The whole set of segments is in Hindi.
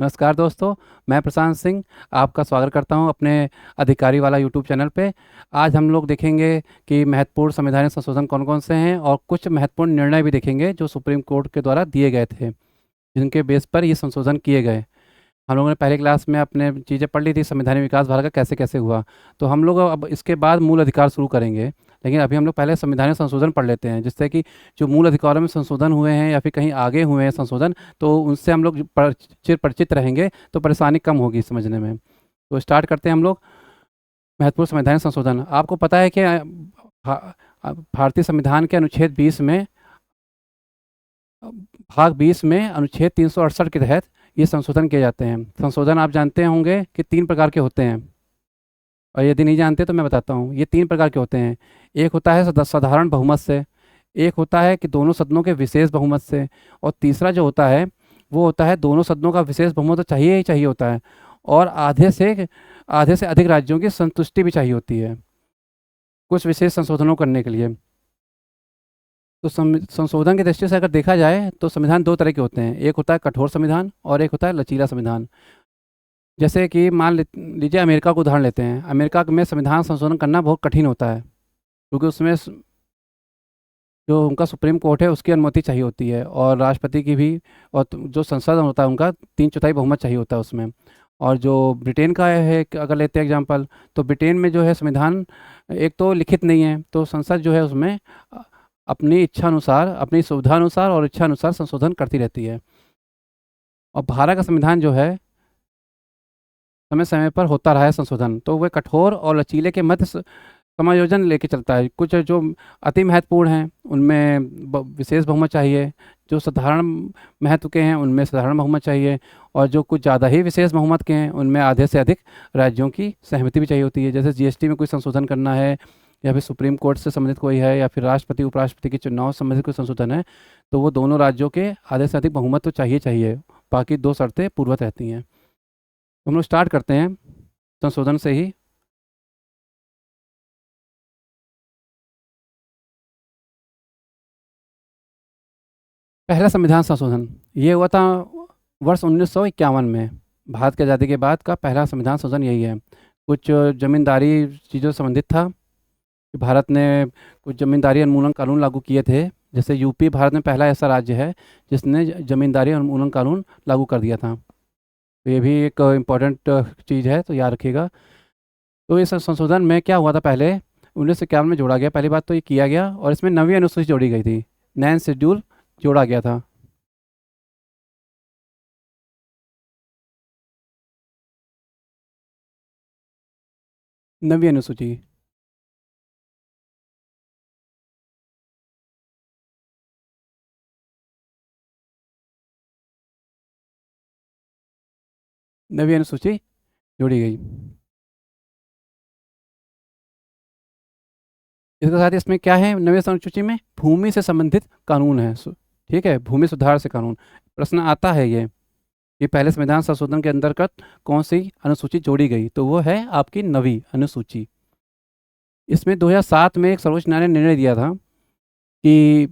नमस्कार दोस्तों। मैं प्रशांत सिंह आपका स्वागत करता हूं अपने अधिकारी वाला यूट्यूब चैनल पे। आज हम लोग देखेंगे कि महत्वपूर्ण संवैधानिक संशोधन कौन कौन से हैं और कुछ महत्वपूर्ण निर्णय भी देखेंगे जो सुप्रीम कोर्ट के द्वारा दिए गए थे, जिनके बेस पर ये संशोधन किए गए। हम लोगों ने पहले क्लास में अपने चीज़ें पढ़ ली थी, संवैधानिक विकास भारत का कैसे कैसे हुआ। तो हम लोग अब इसके बाद मूल अधिकार शुरू करेंगे, लेकिन अभी हम लोग पहले संवैधानिक संशोधन पढ़ लेते हैं, जिससे कि जो मूल अधिकारों में संशोधन हुए हैं या फिर कहीं आगे हुए हैं संशोधन, तो उनसे हम लोग चिर परिचित रहेंगे तो परेशानी कम होगी समझने में। तो स्टार्ट करते हैं हम लोग। महत्वपूर्ण संवैधानिक संशोधन, आपको पता है कि भारतीय संविधान के अनुच्छेद 20 में, भाग 20 में अनुच्छेद 368 के तहत ये संशोधन किए जाते हैं। संशोधन आप जानते होंगे कि 3 प्रकार के होते हैं, और यदि नहीं जानते तो मैं बताता हूँ। ये 3 प्रकार के होते हैं। एक होता है साधारण बहुमत से, एक होता है कि दोनों सदनों के विशेष बहुमत से, और तीसरा जो होता है वो होता है दोनों सदनों का विशेष बहुमत तो चाहिए ही चाहिए होता है, और आधे से अधिक राज्यों की संतुष्टि भी चाहिए होती है कुछ विशेष संशोधनों करने के लिए। तो संशोधन की दृष्टि से अगर देखा जाए तो संविधान 2 तरह के होते हैं, एक होता है कठोर संविधान और एक होता है लचीला संविधान। जैसे कि मान लीजिए अमेरिका को उदाहरण लेते हैं। अमेरिका में संविधान संशोधन करना बहुत कठिन होता है, क्योंकि उसमें जो उनका सुप्रीम कोर्ट है उसकी अनुमति चाहिए होती है, और राष्ट्रपति की भी, और जो संसद होता है उनका 3/4 बहुमत चाहिए होता है उसमें। और जो ब्रिटेन का है, अगर लेते हैं एग्जांपल, तो ब्रिटेन में जो है संविधान एक तो लिखित नहीं है, तो संसद जो है उसमें अपनी इच्छा अनुसार, अपनी सुविधा अनुसार और इच्छा अनुसार संशोधन करती रहती है। और भारत का संविधान जो है समय समय पर होता रहा है संशोधन, तो वह कठोर और लचीले के मध्य समायोजन लेके चलता है। कुछ जो अति महत्वपूर्ण हैं उनमें विशेष बहुमत चाहिए, जो साधारण महत्व के हैं उनमें साधारण बहुमत चाहिए, और जो कुछ ज़्यादा ही विशेष बहुमत के हैं उनमें आधे से अधिक राज्यों की सहमति भी चाहिए होती है। जैसे जीएसटी में कोई संशोधन करना है, या फिर सुप्रीम कोर्ट से संबंधित कोई है, या फिर राष्ट्रपति उपराष्ट्रपति के चुनाव से संबंधित कोई संशोधन है, तो वो दोनों राज्यों के आधे से अधिक बहुमत तो चाहिए चाहिए। बाकी 2 शर्तें पूर्वत रहती हैं। तो हम लोग स्टार्ट करते हैं संशोधन से ही। पहला संविधान संशोधन ये हुआ था वर्ष 1951 में। भारत की आज़ादी के बाद का पहला संविधान संशोधन यही है। कुछ जमींदारी चीज़ों से संबंधित था कि भारत ने कुछ जमींदारी उन्मूलन कानून लागू किए थे। जैसे यूपी भारत में पहला ऐसा राज्य है जिसने जमींदारी उन्मूलन कानून लागू कर दिया था। तो ये भी एक इम्पॉर्टेंट चीज़ है, तो याद रखिएगा। तो इस संशोधन में क्या हुआ था, पहले 1951 में जोड़ा गया, पहली बात तो ये किया गया, और इसमें 9वीं अनुसूची जोड़ी गई थी, 9 शेड्यूल जोड़ा गया था। 9वीं अनुसूची। 9वीं अनुसूची जोड़ी गई। इसके साथ ही इसमें क्या है, 9वीं अनुसूची में भूमि से संबंधित कानून है। ठीक है, भूमि सुधार से कानून। प्रश्न आता है ये पहले संविधान संशोधन के अंतर्गत कौन सी अनुसूची जोड़ी गई, तो वो है आपकी 9वीं अनुसूची। इसमें 2007 में एक सर्वोच्च न्यायालय ने निर्णय दिया था कि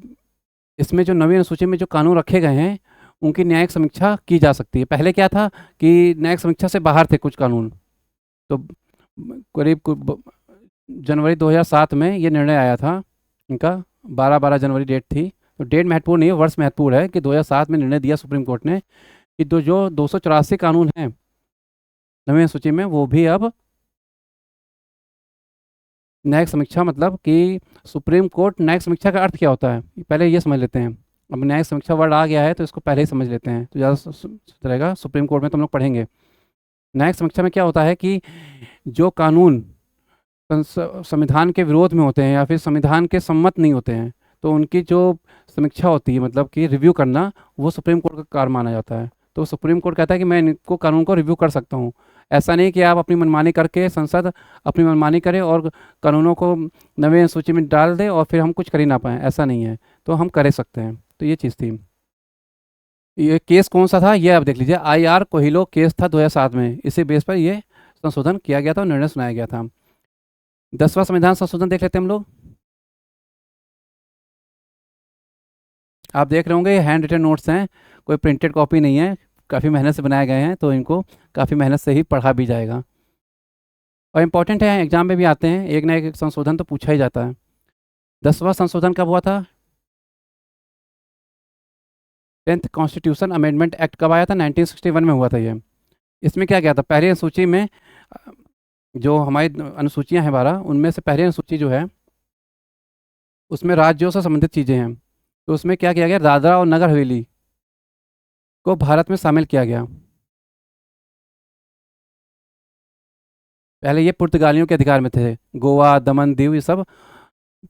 इसमें जो 9वीं अनुसूची में जो कानून रखे गए हैं उनकी न्यायिक समीक्षा की जा सकती है। पहले क्या था कि न्यायिक समीक्षा से बाहर थे कुछ कानून। तो करीब जनवरी 2007 में ये निर्णय आया था इनका, 12 जनवरी डेट थी। तो डेट महत्वपूर्ण नहीं है, वर्ष महत्वपूर्ण है कि 2007 में निर्णय दिया सुप्रीम कोर्ट ने कि जो 284 कानून हैं 9वीं सूची में, वो भी अब न्यायिक समीक्षा, मतलब कि सुप्रीम कोर्ट, न्यायिक समीक्षा का अर्थ क्या होता है पहले ये समझ लेते हैं। अब न्यायिक समीक्षा वर्ड आ गया है तो इसको पहले ही समझ लेते हैं तो ज़्यादा रहेगा। सुप्रीम कोर्ट में तो हम लोग पढ़ेंगे। न्यायिक समीक्षा में क्या होता है कि जो कानून संविधान के विरोध में होते हैं या फिर संविधान के सम्मत नहीं होते हैं, तो उनकी जो समीक्षा होती है, मतलब कि रिव्यू करना, वो सुप्रीम कोर्ट का कार्य माना जाता है। तो सुप्रीम कोर्ट कहता है कि मैं इनको कानून को रिव्यू कर सकता हूँ। ऐसा नहीं कि आप अपनी मनमानी करके, संसद अपनी मनमानी करे और कानूनों को 9वीं सूची में डाल दे और फिर हम कुछ कर ही ना पाएँ, ऐसा नहीं है। तो हम कर सकते हैं। तो ये चीज़ थी। ये केस कौन सा था ये आप देख लीजिए, IR कोहिलो केस था 2007 में। इसी बेस पर ये संशोधन किया गया था और निर्णय सुनाया गया था। 10वां संविधान संशोधन देख लेते हैं हम लोग। आप देख रहे होंगे ये हैंड रिटन नोट्स हैं, कोई प्रिंटेड कॉपी नहीं है, काफ़ी मेहनत से बनाए गए हैं, तो इनको काफ़ी मेहनत से ही पढ़ा भी जाएगा और इम्पॉर्टेंट है, एग्जाम में भी आते हैं, एक ना एक संशोधन तो पूछा ही जाता है। 10वां संशोधन कब हुआ था? 10th कॉन्स्टिट्यूशन अमेंडमेंट एक्ट कब आया था? 1961 में हुआ था ये। इसमें क्या क्या था? पहली अनुसूची में जो हमारी अनुसूचियां हैं 12, उनमें से पहली अनुसूची जो है उसमें राज्यों से संबंधित चीज़ें हैं। तो उसमें क्या किया गया, दादरा और नगर हवेली को भारत में शामिल किया गया। पहले ये पुर्तगालियों के अधिकार में थे, गोवा, दमन, दीव, ये सब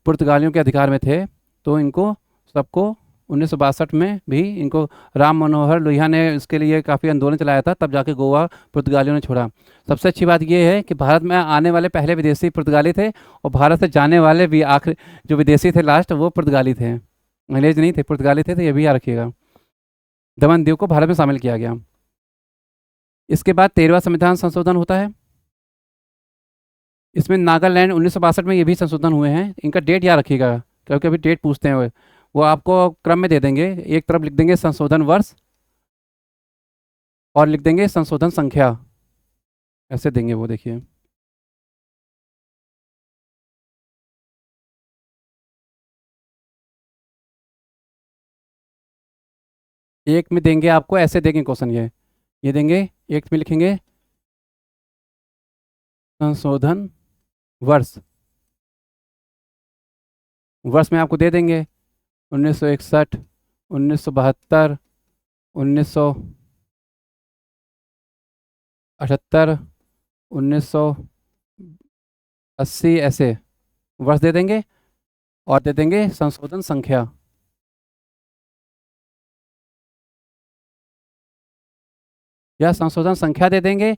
पुर्तगालियों के अधिकार में थे। तो इनको सबको 1962 में भी इनको राम मनोहर लोहिया ने इसके लिए काफ़ी आंदोलन चलाया था, तब जाके गोवा पुर्तगालियों ने छोड़ा। सबसे अच्छी बात ये है कि भारत में आने वाले पहले विदेशी पुर्तगाली थे और भारत से जाने वाले भी आखिर जो विदेशी थे लास्ट, वो पुर्तगाली थे, अंग्रेज नहीं थे, पुर्तगाली थे। तो ये भी याद रखिएगा। दमन दीव को भारत में शामिल किया गया। इसके बाद 13वां संविधान संशोधन होता है। इसमें नागालैंड 1962 में ये भी संशोधन हुए हैं। इनका डेट याद रखिएगा, क्योंकि अभी डेट पूछते हैं वो आपको क्रम में दे देंगे। एक तरफ लिख देंगे संशोधन वर्ष और लिख देंगे संशोधन संख्या, ऐसे देंगे वो, देखिए। एक में देंगे आपको, ऐसे देंगे क्वेश्चन, ये देंगे, एक में लिखेंगे संशोधन वर्ष, वर्ष में आपको दे देंगे 1961, 1972, 1978, 1980, ऐसे वर्ष दे देंगे और दे देंगे संशोधन संख्या। या संशोधन संख्या दे देंगे,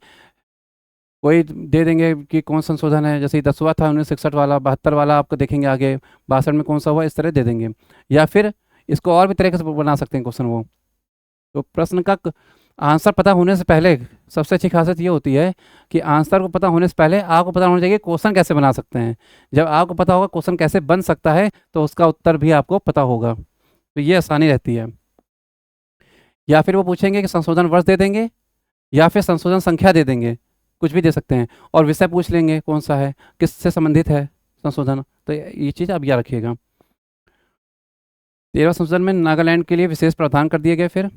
कोई दे देंगे कि कौन संशोधन है, जैसे 10वां था 1961 वाला, 72 वाला आपको देखेंगे आगे, 62 में कौन सा हुआ, इस तरह दे देंगे। या फिर इसको और भी तरीके से बना सकते हैं क्वेश्चन वो। तो प्रश्न का आंसर पता होने से पहले सबसे अच्छी खासियत ये होती है कि आंसर को पता होने से पहले आपको पता होना चाहिए क्वेश्चन कैसे बना सकते हैं। जब आपको पता होगा क्वेश्चन कैसे बन सकता है, तो उसका उत्तर भी आपको पता होगा, तो ये आसानी रहती है। या फिर वो पूछेंगे कि संशोधन वर्ष दे देंगे या फिर संशोधन संख्या दे देंगे, कुछ भी दे सकते हैं, और विषय पूछ लेंगे कौन सा है, किससे संबंधित है संशोधन। तो ये चीज़ आप याद रखिएगा। 13वां संशोधन में नागालैंड के लिए विशेष प्रावधान कर दिए गए। फिर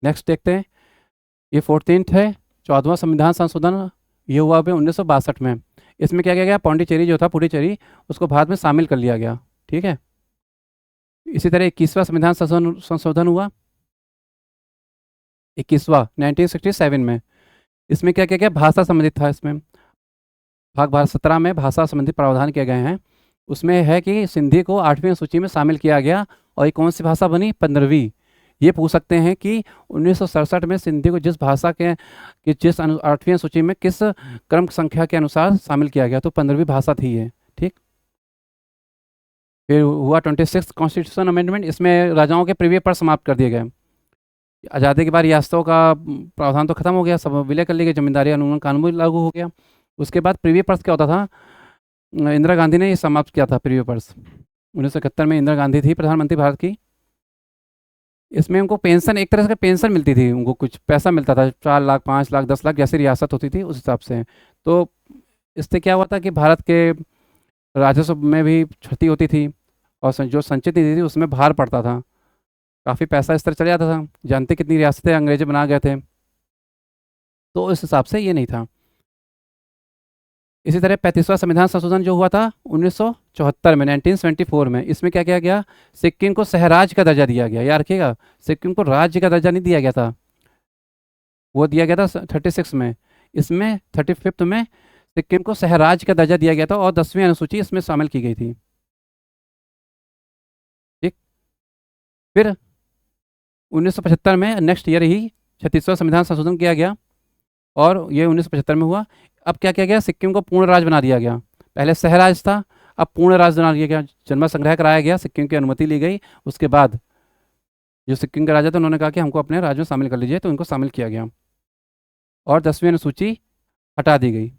नेक्स्ट देखते हैं, ये 14th है, 14वां संविधान संशोधन, ये हुआ अभी 1962 में। इसमें क्या किया गया, पौंडीचेरी जो था, पुडुचेरी, उसको भारत में शामिल कर लिया गया। ठीक है। इसी तरह 21वां संविधान संशोधन हुआ, 21वां 1967 में। इसमें क्या किया गया, भाषा संबंधित था। इसमें भाग भारत 17 में भाषा संबंधित प्रावधान किए गए हैं। उसमें है कि सिंधी को 8वीं सूची में शामिल किया गया, और ये कौन सी भाषा बनी, 15वीं। ये पूछ सकते हैं कि 1967 में सिंधी को जिस भाषा के कि जिस 8वीं सूची में किस क्रम संख्या के अनुसार शामिल किया गया, तो 15वीं भाषा थी ये। ठीक। फिर हुआ 26 कॉन्स्टिट्यूशन अमेंडमेंट। इसमें राजाओं के प्रीवियस पर समाप्त कर दिए गए। आज़ादी के बाद रियासतों का प्रावधान तो खत्म हो गया, सब विलय कर लिए गए, जमींदारी अनुमोदन कानून भी लागू हो गया। उसके बाद प्रीवियस पर्स क्या होता था, इंदिरा गांधी ने ये समाप्त किया था प्रीवियस पर्स। 1971 में इंदिरा गांधी थी प्रधानमंत्री भारत की। इसमें उनको पेंशन, एक तरह से पेंशन मिलती थी, उनको कुछ पैसा मिलता था, 4 लाख, 5 लाख, 10 लाख, जैसी रियासत होती थी उस हिसाब से। तो इससे क्या हुआ था कि भारत के राजस्व में भी क्षति होती थी, और जो संचित निधि थी उसमें भार पड़ता था, काफ़ी पैसा इस तरह चले जाता था। जानते कितनी रियासतें अंग्रेज बना गए थे, तो इस हिसाब से ये नहीं था। इसी तरह 35वां संविधान संशोधन जो हुआ था 1974 में, 1974 में, इसमें क्या किया गया, सिक्किम को सहराज्य का दर्जा दिया गया। याद रखिएगा, सिक्किम को राज्य का दर्जा नहीं दिया गया था, वो दिया गया था 36 में। इसमें 35th में सिक्किम को सहराज्य का दर्जा दिया गया था, और 10वीं अनुसूची इसमें शामिल की गई थी। ठीक। फिर 1975 में, नेक्स्ट ईयर ही 36वां संविधान संशोधन किया गया, और ये 1975 में हुआ। अब क्या किया गया, सिक्किम को पूर्ण राज्य बना दिया गया। पहले सहराज्य था, अब पूर्ण राज्य बना दिया गया। जन्म संग्रह कराया गया, सिक्किम की अनुमति ली गई। उसके बाद जो सिक्किम के राजा थे उन्होंने कहा कि हमको अपने राज्य में शामिल कर लीजिए, तो इनको शामिल किया गया, और 10वीं अनुसूची हटा दी गई,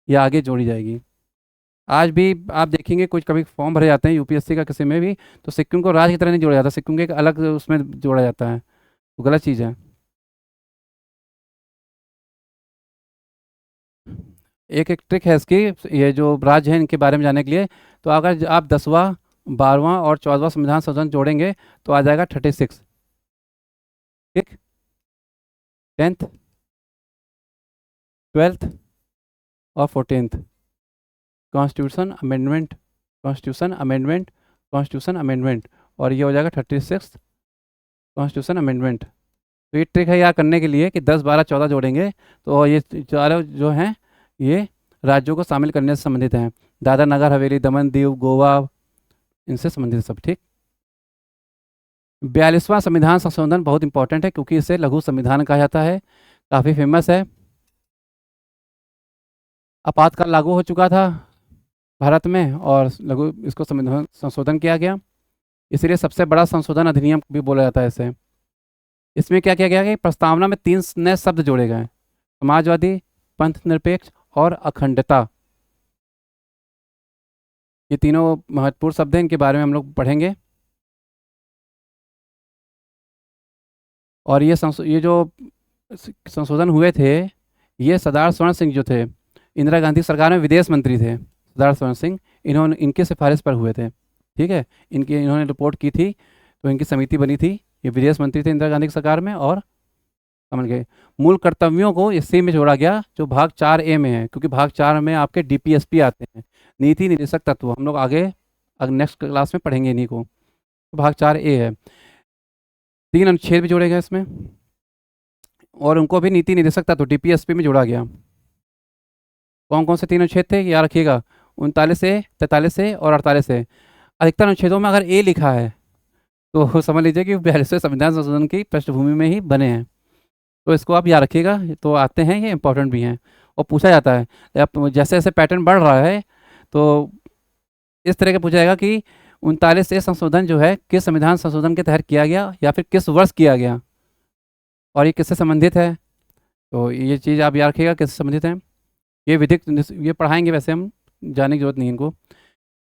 ये आगे जोड़ी जाएगी। आज भी आप देखेंगे कुछ कभी फॉर्म भरे जाते हैं यूपीएससी का किसी में भी, तो सिक्किम को राज्य की तरह नहीं जोड़ा जाता, सिक्किम के एक अलग उसमें जोड़ा जाता है, तो गलत चीज़ है। एक एक ट्रिक है इसकी, ये जो राज्य हैं इनके बारे में जानने के लिए। तो अगर आप 10वां, 12वां और 14वां संविधान संशोधन जोड़ेंगे तो आ जाएगा 36। ठीक। 10th, 12th और 14th। Constitution amendment, constitution amendment, constitution amendment, और ये हो जाएगा 36 कॉन्स्टिट्यूशन अमेंडमेंट। तो ये ट्रिक है यार करने के लिए कि 10, 12, 14 जोड़ेंगे तो ये चारों जो हैं ये राज्यों को शामिल करने से संबंधित हैं। दादरा नगर हवेली, दमन दीव, गोवा, इनसे संबंधित सब। ठीक। 42वां संविधान संशोधन बहुत इंपॉर्टेंट है क्योंकि इसे लघु संविधान कहा जाता है, काफ़ी फेमस है। आपातकाल लागू हो चुका था भारत में और लघु इसको संविधान संशोधन किया गया, इसीलिए सबसे बड़ा संशोधन अधिनियम भी बोला जाता है इसे। इसमें क्या किया गया कि प्रस्तावना में 3 नए शब्द जोड़े गए: समाजवादी, पंथ निरपेक्ष और अखंडता। ये तीनों महत्वपूर्ण शब्द हैं, इनके बारे में हम लोग पढ़ेंगे। और ये जो संशोधन हुए थे, ये सरदार स्वर्ण सिंह जो थे, इंदिरा गांधी सरकार में विदेश मंत्री थे सरदार स्वर्ण सिंह, इन्होंने इनके सिफारिश पर हुए थे। ठीक है, इनकी इन्होंने रिपोर्ट की थी, तो इनकी समिति बनी थी। ये विदेश मंत्री थे इंदिरा गांधी की सरकार में, और समझ गए। मूल कर्तव्यों को इसी में जोड़ा गया जो भाग 4A में है, क्योंकि भाग 4 में आपके DPSP आते हैं, नीति निर्देशक तत्व। हम लोग आगे नेक्स्ट क्लास में पढ़ेंगे इन्हीं को। तो भाग 4A है। 3 अनुच्छेद भी जोड़े गए इसमें, और उनको भी नीति निर्देशक तत्व DPSP में जोड़ा गया। कौन कौन से 3 अनुच्छेद थे याद रखिएगा: 39A, 43A और 48A। अधिकतर अनुच्छेदों में अगर A लिखा है तो समझ लीजिए कि 42वें संविधान संशोधन की पृष्ठभूमि में ही बने हैं। तो इसको आप याद रखिएगा, तो आते हैं ये इंपॉर्टेंट भी हैं और पूछा जाता है। अब जैसे जैसे पैटर्न बढ़ रहा है तो इस तरह का पूछा जाएगा कि 39A संशोधन जो है किस संविधान संशोधन के तहत किया गया या फिर किस वर्ष किया गया, और ये किससे संबंधित है। तो ये चीज़ आप याद रखिएगा किससे संबंधित है। ये विधिक ये पढ़ाएंगे, वैसे हम जानने की जरूरत नहीं है इनको।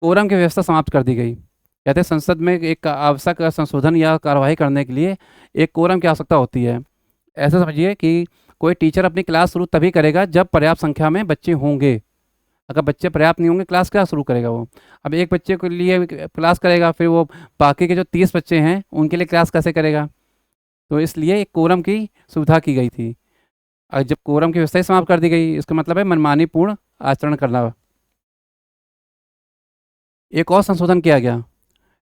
कोरम की व्यवस्था समाप्त कर दी गई। कहते हैं संसद में एक आवश्यक संशोधन या कार्यवाही करने के लिए एक कोरम की आवश्यकता होती है। ऐसा समझिए कि कोई टीचर अपनी क्लास शुरू तभी करेगा जब पर्याप्त संख्या में बच्चे होंगे। अगर बच्चे पर्याप्त नहीं होंगे, क्लास क्या शुरू करेगा वो। अब एक बच्चे के लिए क्लास करेगा, फिर वो बाकी के जो 30 बच्चे हैं उनके लिए क्लास कैसे करेगा। तो इसलिए एक कोरम की सुविधा की गई थी। और जब कोरम की व्यवस्था ही समाप्त कर दी गई, इसका मतलब है मनमानी पूर्ण आचरण करना। एक और संशोधन किया गया,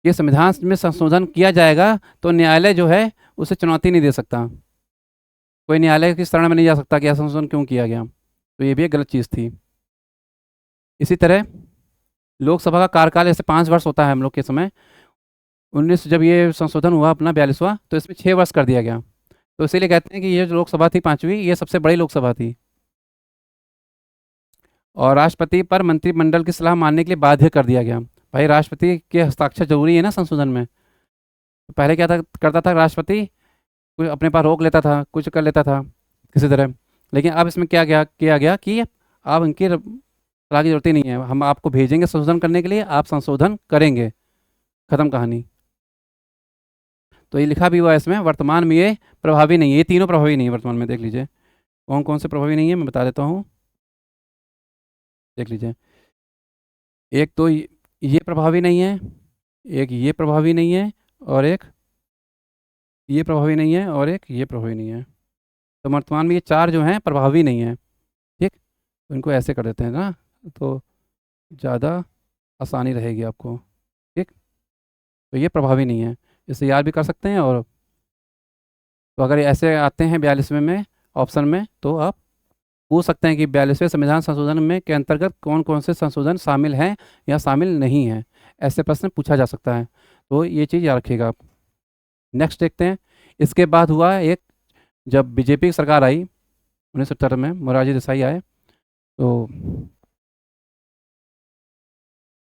ये संविधान में संशोधन किया जाएगा तो न्यायालय जो है उसे चुनौती नहीं दे सकता। कोई न्यायालय की शरण में नहीं जा सकता कि यह संशोधन क्यों किया गया। तो ये भी एक गलत चीज़ थी। इसी तरह लोकसभा का कार्यकाल जैसे 5 वर्ष होता है हम लोग के समय, 19 जब ये संशोधन हुआ अपना 42वां, तो इसमें 6 वर्ष कर दिया गया। तो इसीलिए कहते हैं कि ये जो लोकसभा थी 5वीं, ये सबसे बड़ी लोकसभा थी। और राष्ट्रपति पर मंत्रिमंडल की सलाह मानने के लिए बाध्य कर दिया गया। भाई राष्ट्रपति के हस्ताक्षर जरूरी है ना संशोधन में। तो पहले क्या था, करता था राष्ट्रपति, कुछ अपने पास रोक लेता था, कुछ कर लेता था किसी तरह। लेकिन अब इसमें क्या किया गया कि आप इनकी सलाह की जरूरत ही नहीं है, हम आपको भेजेंगे संशोधन करने के लिए, आप संशोधन करेंगे, खत्म कहानी। तो ये लिखा भी हुआ है इसमें, वर्तमान में ये प्रभावी नहीं है। ये तीनों प्रभावी नहीं है वर्तमान में। देख लीजिए कौन कौन से प्रभावी नहीं है, मैं बता देता हूँ, देख लीजिए। एक तो ये प्रभावी नहीं है, एक ये प्रभावी नहीं है, और एक ये प्रभावी नहीं है, और एक ये प्रभावी नहीं है। तो वर्तमान में ये 4 जो हैं प्रभावी नहीं है। ठीक, तो इनको ऐसे कर देते हैं ना, तो ज़्यादा आसानी रहेगी आपको। ठीक, तो ये प्रभावी नहीं है, इसे याद भी कर सकते हैं। और तो अगर ऐसे आते हैं 42वें में ऑप्शन में, तो आप पूछ सकते हैं कि 42वें संविधान संशोधन में के अंतर्गत कौन कौन से संशोधन शामिल हैं या शामिल नहीं हैं। ऐसे प्रश्न पूछा जा सकता है, तो ये चीज़ याद रखिएगा आप। नेक्स्ट देखते हैं। इसके बाद हुआ एक, जब बीजेपी की सरकार आई 1970 में, मोरारजी देसाई आए, तो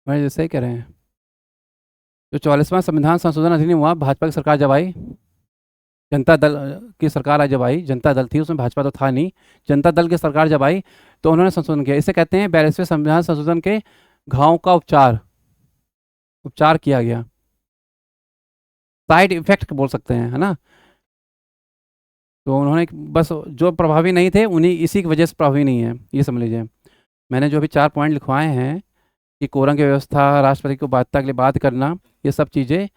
मोरारजी देसाई कह रहे हैं, जो 44वां संविधान संशोधन अधिनियम हुआ, भाजपा की सरकार जब आई, जनता दल की सरकार आज जब आई, जनता दल थी उसमें, भाजपा तो था नहीं, जनता दल की सरकार जब आई तो उन्होंने संशोधन किया। इसे कहते हैं 42वें संविधान संशोधन के घाव का उपचार उपचार किया गया, साइड इफेक्ट बोल सकते हैं, है ना। तो उन्होंने बस जो प्रभावी नहीं थे उन्हीं इसी की वजह से प्रभावी नहीं है, ये समझ लीजिए। मैंने जो अभी 4 पॉइंट लिखवाए हैं कि कोरंग की व्यवस्था, राष्ट्रपति को बाध्यता के लिए बाध्य करना, ये सब चीज़ें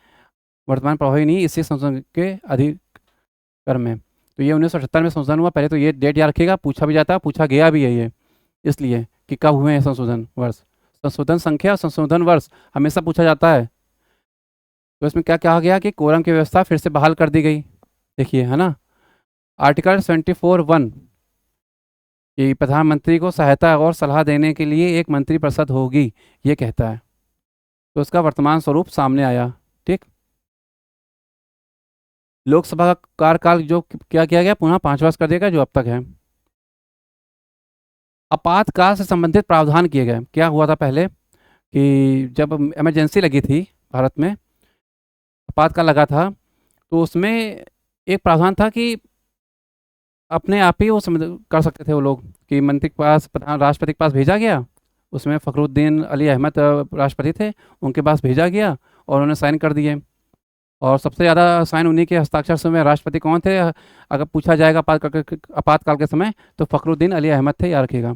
वर्तमान प्रभावी नहीं इसी संशोधन के अधिकर्म में। तो ये 1978 में संशोधन हुआ। पहले तो ये डेट याद रखिएगा, पूछा भी जाता है, पूछा गया भी है ये, इसलिए कि कब हुए हैं संशोधन वर्ष। संशोधन संख्या और संशोधन वर्ष हमेशा पूछा जाता है। तो इसमें क्या कहा गया कि कोरम की व्यवस्था फिर से बहाल कर दी गई, देखिए, है ना। आर्टिकल 74(1) कि प्रधानमंत्री को सहायता और सलाह देने के लिए एक मंत्रिपरिषद होगी, ये कहता है। तो उसका वर्तमान स्वरूप सामने आया, ठीक। लोकसभा का कार्यकाल जो क्या किया गया, पुनः 5 वर्ष कर दिया गया, जो अब तक है। आपातकाल से संबंधित प्रावधान किए गए। क्या हुआ था पहले कि जब इमरजेंसी लगी थी भारत में, आपातकाल लगा था, तो उसमें एक प्रावधान था कि अपने आप ही वो समझ कर सकते थे वो लोग कि मंत्री के पास, प्रधान राष्ट्रपति के पास भेजा गया। उसमें फ़खरुद्दीन अली अहमद राष्ट्रपति थे, उनके पास भेजा गया और उन्होंने साइन कर दिए। और सबसे ज़्यादा साइन उन्हीं के हस्ताक्षर से हुए। राष्ट्रपति कौन थे अगर पूछा जाएगा आपातकाल के समय, तो फ़खरुद्दीन अली अहमद थे, याद रखिएगा।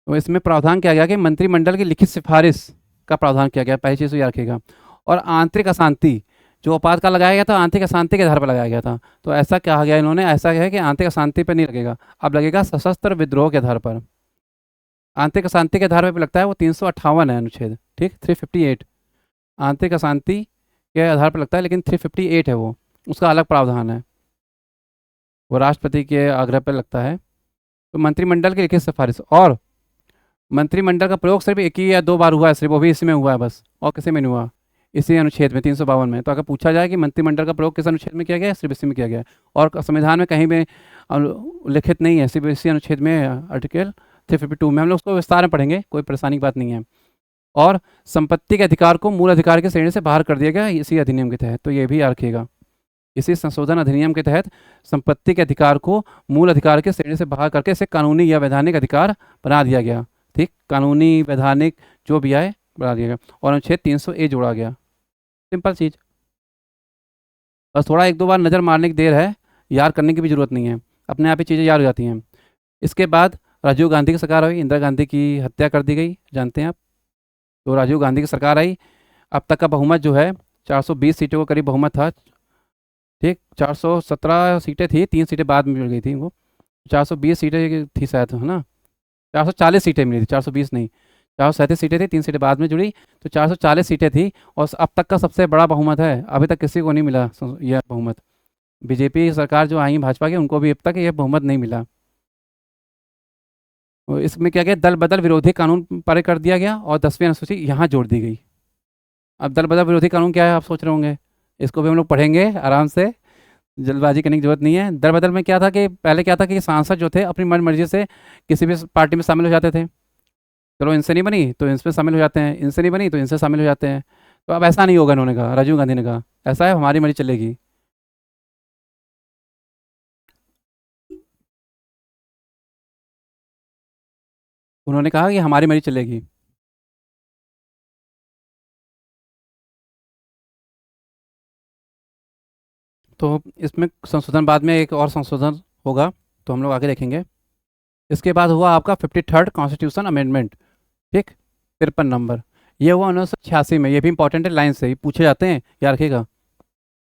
तो इसमें प्रावधान किया गया कि मंत्रिमंडल की लिखित सिफारिश का प्रावधान किया गया, पहली चीज़ तो याद रखिएगा। और आंतरिक अशांति, जो आपातकाल लगाया गया था आंतरिक अशांति के आधार पर लगाया गया था, तो ऐसा कहा गया इन्होंने, ऐसा है कि आंतरिक अशांति पर नहीं लगेगा, अब लगेगा सशस्त्र विद्रोह के आधार पर। आंतरिक अशांति के आधार पर लगता है वो 358 है अनुच्छेद, ठीक, 358 आंतरिक अशांति के आधार पर लगता है, लेकिन 358 है वो, उसका अलग प्रावधान है, वो राष्ट्रपति के आग्रह पर लगता है। तो मंत्रिमंडल की लिखित सिफारिश, और मंत्रिमंडल का प्रयोग सिर्फ एक ही या 2 बार हुआ है, सिर्फ वो भी इसमें हुआ है बस, और किसी में नहीं हुआ, इसी अनुच्छेद में 352 में। तो अगर पूछा जाए कि मंत्रिमंडल का प्रयोग किस अनुच्छेद में किया गया है, सिर्फ इसी में किया गया है, और संविधान में कहीं भी उल्लिखित नहीं है, सिर्फ इसी अनुच्छेद में, आर्टिकल 352 में। हम लोग उसको विस्तार में पढ़ेंगे, कोई परेशानी की बात नहीं है। और संपत्ति के अधिकार को मूल अधिकार की श्रेणी से बाहर कर दिया गया इसी अधिनियम के तहत, तो ये भी याद रखिएगा। इसी संशोधन अधिनियम के तहत संपत्ति के अधिकार को मूल अधिकार की श्रेणी से बाहर करके इसे कानूनी या वैधानिक अधिकार बना दिया गया, ठीक, कानूनी वैधानिक जो भी आए बना दिया गया, और अनुच्छेद 300A जोड़ा गया। सिंपल चीज़, बस थोड़ा 1-2 बार नज़र मारने की देर है, याद करने की भी ज़रूरत नहीं है, अपने आप ही चीज़ें याद हो जाती हैं। इसके बाद राजीव गांधी की सरकार आई, इंदिरा गांधी की हत्या कर दी गई, जानते हैं आप। तो राजीव गांधी की सरकार आई, अब तक का बहुमत जो है 420 सीटों का करीब बहुमत था, ठीक, 417 सीटें थी, 3 सीटें बाद में मिल गई थी वो, 420 सीटें थी शायद, है ना, 440 सीटें मिली थी, 420 नहीं, 437 सीटें थी, 3 सीटें बाद में जुड़ी, तो 440 सीटें थी, और अब तक का सबसे बड़ा बहुमत है, अभी तक किसी को नहीं मिला यह बहुमत। बीजेपी सरकार जो आई भाजपा की, उनको भी अब तक यह बहुमत नहीं मिला। और इसमें क्या गया, दल बदल विरोधी कानून पारित कर दिया गया, और 10वीं अनुसूची यहाँ जोड़ दी गई। अब दल बदल विरोधी कानून क्या है आप सोच रहे होंगे, इसको भी हम लोग पढ़ेंगे आराम से, जल्दबाजी करने की जरूरत नहीं है। दल बदल में क्या था कि पहले क्या था कि सांसद जो थे अपनी मन मर्जी से किसी भी पार्टी में शामिल हो जाते थे, चलो इनसे नहीं बनी तो इनसे शामिल हो जाते हैं, इनसे नहीं बनी तो इनसे शामिल हो जाते हैं। तो अब ऐसा नहीं होगा, उन्होंने कहा, राजीव गांधी ने कहा, ऐसा है हमारी मर्जी चलेगी। उन्होंने कहा कि हमारी मर्जी चलेगी। तो इसमें संशोधन बाद में एक और संशोधन होगा, तो हम लोग आगे देखेंगे। इसके बाद हुआ आपका 53rd कॉन्स्टिट्यूशन अमेंडमेंट, ठीक, 53 नंबर, ये हुआ 1986 में। ये भी इंपॉर्टेंट है, लाइन से ही पूछे जाते हैं, याद रखिएगा।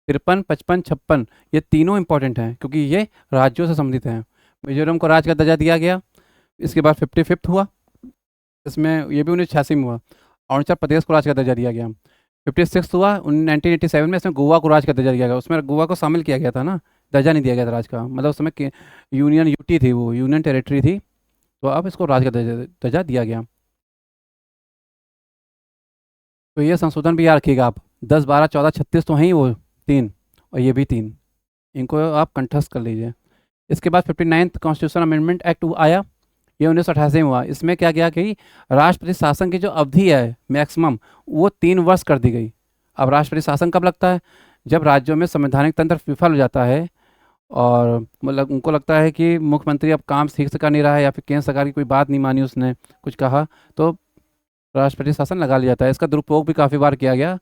53, 55, 56 ये तीनों इंपॉर्टेंट हैं क्योंकि ये राज्यों से संबंधित हैं। मिजोरम को राज्य का दर्जा दिया गया। इसके बाद 55th हुआ, इसमें ये भी 1986 में हुआ। अरुणाचल प्रदेश को राज्य का दर्जा दिया गया। 56th हुआ 1987 में, इसमें गोवा को राज्य का दर्जा दिया गया। उसमें गोवा को शामिल किया गया था ना, दर्जा नहीं दिया गया था राज्य का, मतलब उस समय यूनियन यूटी थी, वो यूनियन टेरिटरी थी, तो अब इसको राज्य का दर्जा दिया गया। तो ये संशोधन भी याद रखिएगा आप, 10, 12, 14, 36 तो हैं ही वो 3, और ये भी 3, इनको आप कंठस्थ कर लीजिए। इसके बाद 59th कॉन्स्टिट्यूशन अमेंडमेंट एक्ट आया, ये 1988 में हुआ। इसमें क्या गया कि राष्ट्रपति शासन की जो अवधि है मैक्सिमम, वो 3 वर्ष कर दी गई। अब राष्ट्रपति शासन कब लगता है, जब राज्यों में संवैधानिक तंत्र विफल हो जाता है और मतलब उनको लगता है कि मुख्यमंत्री अब काम ठीक से कर नहीं रहा है या फिर केंद्र सरकार की कोई बात नहीं मानी उसने, कुछ कहा तो राष्ट्रपति शासन लगा लिया जाता है। इसका दुरुपयोग भी काफ़ी बार किया गया।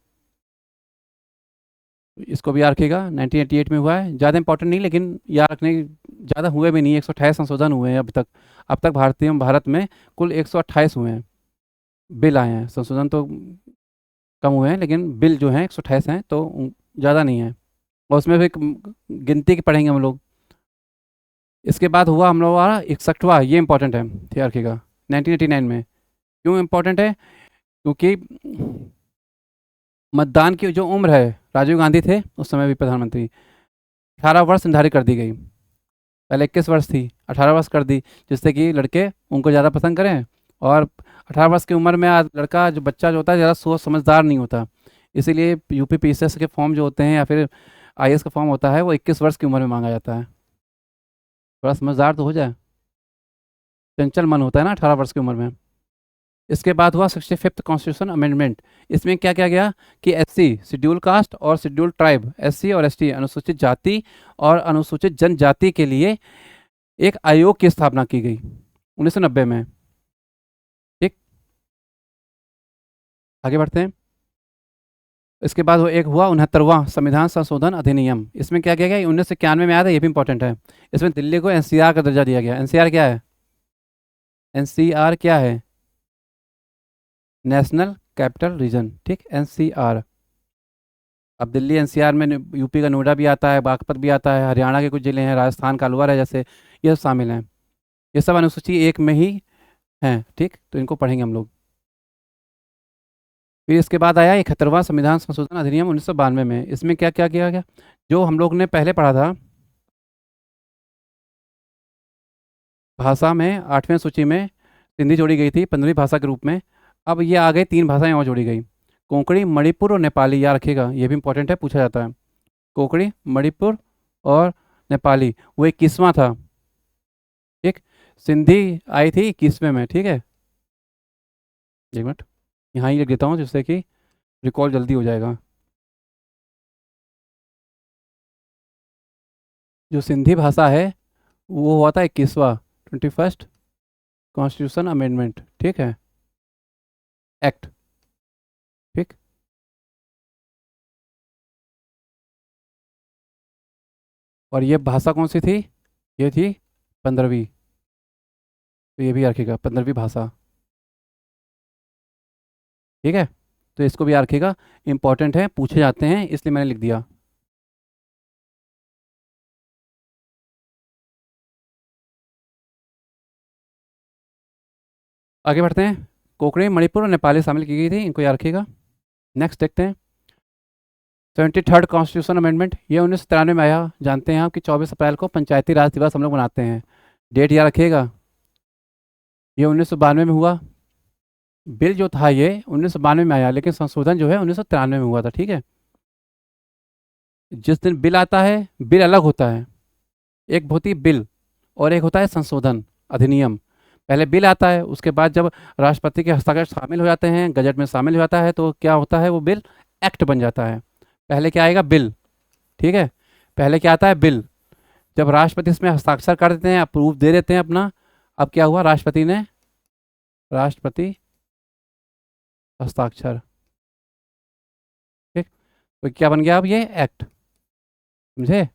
इसको भी याद रखिएगा, 1988 में हुआ है, ज़्यादा इंपॉर्टेंट नहीं लेकिन याद रखने, ज़्यादा हुए भी नहीं, 128 संशोधन हुए हैं अब तक। अब तक भारत में कुल 128 हुए हैं बिल आए हैं। संशोधन तो कम हुए हैं लेकिन बिल जो हैं 128 हैं, तो ज़्यादा नहीं है। और उसमें भी गिनती की पढ़ेंगे हम लोग। इसके बाद हुआ हम लोग का 61वां, ये इंपॉर्टेंट है, याद रखिएगा, 1989 में। क्यों इम्पोर्टेंट है? क्योंकि मतदान की जो उम्र है, राजीव गांधी थे उस समय भी प्रधानमंत्री, 18 वर्ष निर्धारित कर दी गई। पहले 21 वर्ष थी, 18 वर्ष कर दी, जिससे कि लड़के उनको ज़्यादा पसंद करें। और 18 वर्ष की उम्र में आज लड़का जो बच्चा जो होता है ज़्यादा सोच समझदार नहीं होता, इसीलिए यूपी पीसीएस के फॉर्म जो होते हैं या फिर आईएएस का फॉर्म होता है वो 21 वर्ष की उम्र में मांगा जाता है। थोड़ा समझदार तो हो जाए, चंचल मन होता है ना 18 वर्ष की उम्र में। इसके बाद हुआ 65th कॉन्स्टिट्यूशन अमेंडमेंट। इसमें क्या किया गया कि एससी शेड्यूल कास्ट और शेड्यूल ट्राइब, एससी और एसटी अनुसूचित जाति और अनुसूचित जनजाति के लिए एक आयोग की स्थापना की गई 1990 में। ठीक, आगे बढ़ते हैं। इसके बाद वो एक हुआ 69वां संविधान संशोधन अधिनियम। इसमें क्या किया गया, 1991 में आया था, ये भी इंपॉर्टेंट है। इसमें दिल्ली को एनसीआर का दर्जा दिया गया। एनसीआर क्या है? एनसीआर क्या है? National capital region. ठीक, एनसीआर। अब दिल्ली एनसीआर में यूपी का नोएडा भी आता है, बागपत भी आता है, हरियाणा के कुछ जिले हैं, राजस्थान का अलवर है जैसे, ये सब शामिल हैं। ये सब अनुसूची एक में ही हैं। ठीक, तो इनको पढ़ेंगे हम लोग। फिर इसके बाद आया 71वां संविधान संशोधन अधिनियम 1992 में। इसमें क्या क्या किया गया, जो हम लोग ने पहले पढ़ा था, भाषा में 8वें सूची में हिंदी जोड़ी गई थी 15वीं भाषा के रूप में। अब ये आ गई 3 भाषाएं और जोड़ी गई, कोंकणी, मणिपुर और नेपाली। याद रखिएगा, ये भी इंपॉर्टेंट है, पूछा जाता है। कोंकणी, मणिपुर और नेपाली। वो 21वां था। ठीक, सिंधी आई थी 21वें में। ठीक है, एक मिनट यहाँ ही लिख देता हूँ जिससे कि रिकॉल जल्दी हो जाएगा। जो सिंधी भाषा है वो हुआ था 21वां, 21st कॉन्स्टिट्यूशन अमेंडमेंट। ठीक है, एक्ट। ठीक, और ये भाषा कौन सी थी? ये थी 15वीं। तो ये भी याद रखिएगा, 15वीं भाषा। ठीक है, तो इसको भी याद रखिएगा, इंपॉर्टेंट है, पूछे जाते हैं, इसलिए मैंने लिख दिया। आगे बढ़ते हैं। कोंकणी, मणिपुर और नेपाली शामिल की गई थी, इनको याद रखिएगा। नेक्स्ट देखते हैं 73rd कॉन्स्टिट्यूशन अमेंडमेंट। ये 1993 में आया। जानते हैं आप कि 24 अप्रैल को पंचायती राज दिवस हम लोग मनाते हैं। डेट याद रखिएगा, ये 1992 में हुआ। बिल जो था ये 1992 में आया, लेकिन संशोधन जो है 1993 में हुआ था। ठीक है, जिस दिन बिल आता है, बिल अलग होता है। एक होती है बिल और एक होता है संशोधन अधिनियम। पहले बिल आता है, उसके बाद जब राष्ट्रपति के हस्ताक्षर शामिल हो जाते हैं, गजट में शामिल हो जाता है, तो क्या होता है, वो बिल एक्ट बन जाता है। पहले क्या आएगा, बिल। ठीक है, पहले क्या आता है, बिल। जब राष्ट्रपति इसमें हस्ताक्षर कर देते हैं, अप्रूव दे देते हैं अपना, अब क्या हुआ, राष्ट्रपति हस्ताक्षर। ठीक, तो क्या बन गया अब, ये एक्ट। समझे?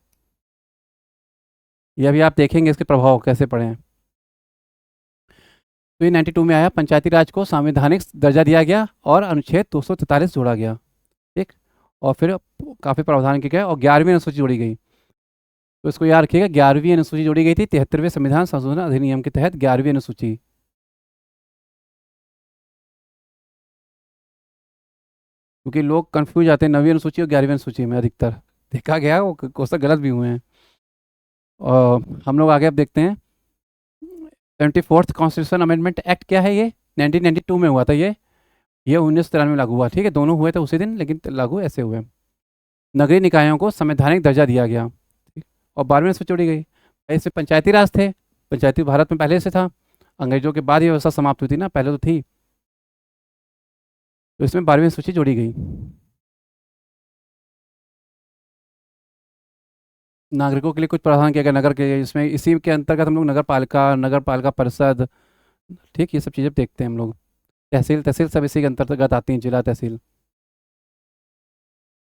ये अभी आप देखेंगे इसके प्रभाव कैसे पड़े हैं। तो ये 92 में आया, पंचायती राज को संवैधानिक दर्जा दिया गया और अनुच्छेद 243 जोड़ा गया। ठीक, और फिर काफ़ी प्रावधान किए गए और 11वीं अनुसूची जोड़ी गई। तो इसको याद रखिएगा, 11वीं अनुसूची जोड़ी गई थी 73वें संविधान संशोधन अधिनियम के तहत, 11वीं अनुसूची। क्योंकि लोग कंफ्यूज आते हैं 9वीं अनुसूची और 11वीं अनुसूची में, अधिकतर देखा गया वो क्वेश्चन गलत भी हुए हैं। और हम लोग आगे अब देखते हैं 74th कॉन्स्टिट्यूशन अमेंडमेंट एक्ट। क्या है ये? 1992 में हुआ था ये 1993 में लागू हुआ। ठीक है, दोनों हुए थे उसी दिन, लेकिन लागू ऐसे हुए। नगरीय निकायों को संवैधानिक दर्जा दिया गया। ठीक, और 12वीं में जोड़ी गई। ऐसे पंचायती राज थे, पंचायती भारत में पहले से था, अंग्रेजों के बाद ये व्यवस्था समाप्त हुई थी ना, पहले तो थी। तो इसमें 12वीं सूची जोड़ी गई। नागरिकों के लिए कुछ प्रावधान किया गया नगर के, इसमें इसी के अंतर्गत हम लोग नगर पालिका परिषद, ठीक, ये सब चीज़ें देखते हैं हम लोग। तहसील तहसील सब इसी के अंतर्गत आती हैं, जिला तहसील।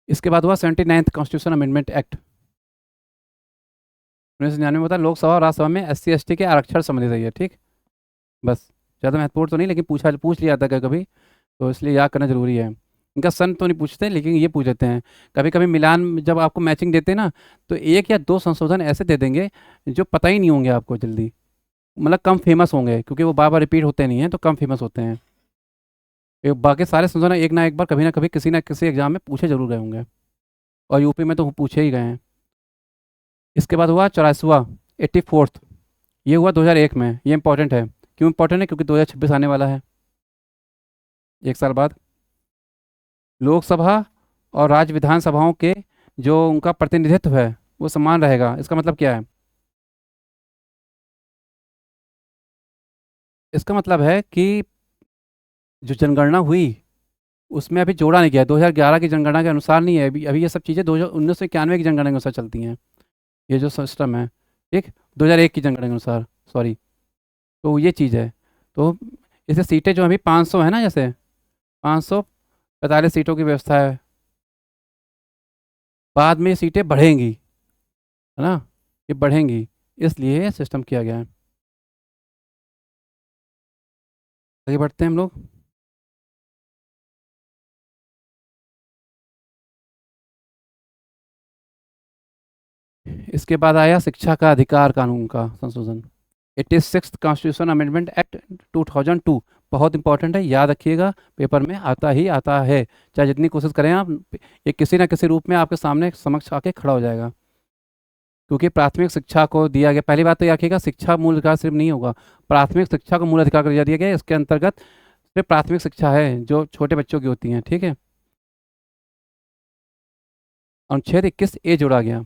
इसके बाद हुआ 79th कॉन्स्टिट्यूशन अमेंडमेंट एक्ट 1999 में। होता है लोकसभा और राज्यसभा में SC ST के आरक्षण संबंधित है ये, ठीक। बस, ज़्यादा महत्वपूर्ण तो नहीं, लेकिन पूछ लिया जाता है कभी, तो इसलिए याद करना जरूरी है। इनका सन तो नहीं पूछते, लेकिन ये पूछ लेते हैं कभी कभी। मिलान जब आपको मैचिंग देते हैं ना, तो एक या दो संशोधन ऐसे दे देंगे जो पता ही नहीं होंगे आपको जल्दी, मतलब कम फेमस होंगे, क्योंकि वो बार बार रिपीट होते नहीं हैं, तो कम फेमस होते हैं। ये बाकी सारे संशोधन एक ना एक बार कभी ना कभी किसी ना किसी एग्जाम में पूछे जरूर गए होंगे, और यूपी में तो पूछे ही गए हैं। इसके बाद हुआ 84वां 84th, ये हुआ 2001 में। ये इंपॉर्टेंट है। क्यों इंपॉर्टेंट है? क्योंकि 2026 आने वाला है, एक साल बाद। लोकसभा और राज्य विधानसभाओं के जो उनका प्रतिनिधित्व है वो समान रहेगा। इसका मतलब क्या है? इसका मतलब है कि जो जनगणना हुई उसमें अभी जोड़ा नहीं गया है। 2011 की जनगणना के अनुसार नहीं है, अभी अभी ये सब चीज़ें 1991 की जनगणना के अनुसार चलती हैं, ये जो सिस्टम है, ठीक। 2001 की जनगणना के अनुसार, सॉरी। तो ये चीज़ है। तो जैसे सीटें जो अभी 500 है ना, जैसे 545 सीटों की व्यवस्था है, बाद में ये सीटें बढ़ेंगी, है ना, ये बढ़ेंगी, इसलिए ये सिस्टम किया गया है। आगे बढ़ते हैं हम लोग। इसके बाद आया शिक्षा का अधिकार कानून का संशोधन, 86th कॉन्स्टिट्यूशन अमेंडमेंट एक्ट 2002। बहुत इंपॉर्टेंट है, याद रखिएगा, पेपर में आता ही आता है, चाहे जितनी कोशिश करें आप, ये किसी ना किसी रूप में आपके सामने समक्ष आके खड़ा हो जाएगा। क्योंकि प्राथमिक शिक्षा को दिया गया, पहली बात तो याद रखिएगा, शिक्षा मूल अधिकार सिर्फ नहीं होगा, प्राथमिक शिक्षा को मूल अधिकार कर दिया गया है। इसके अंतर्गत सिर्फ प्राथमिक शिक्षा है जो छोटे बच्चों की होती है, ठीक है। अनुच्छेद 21A जोड़ा गया,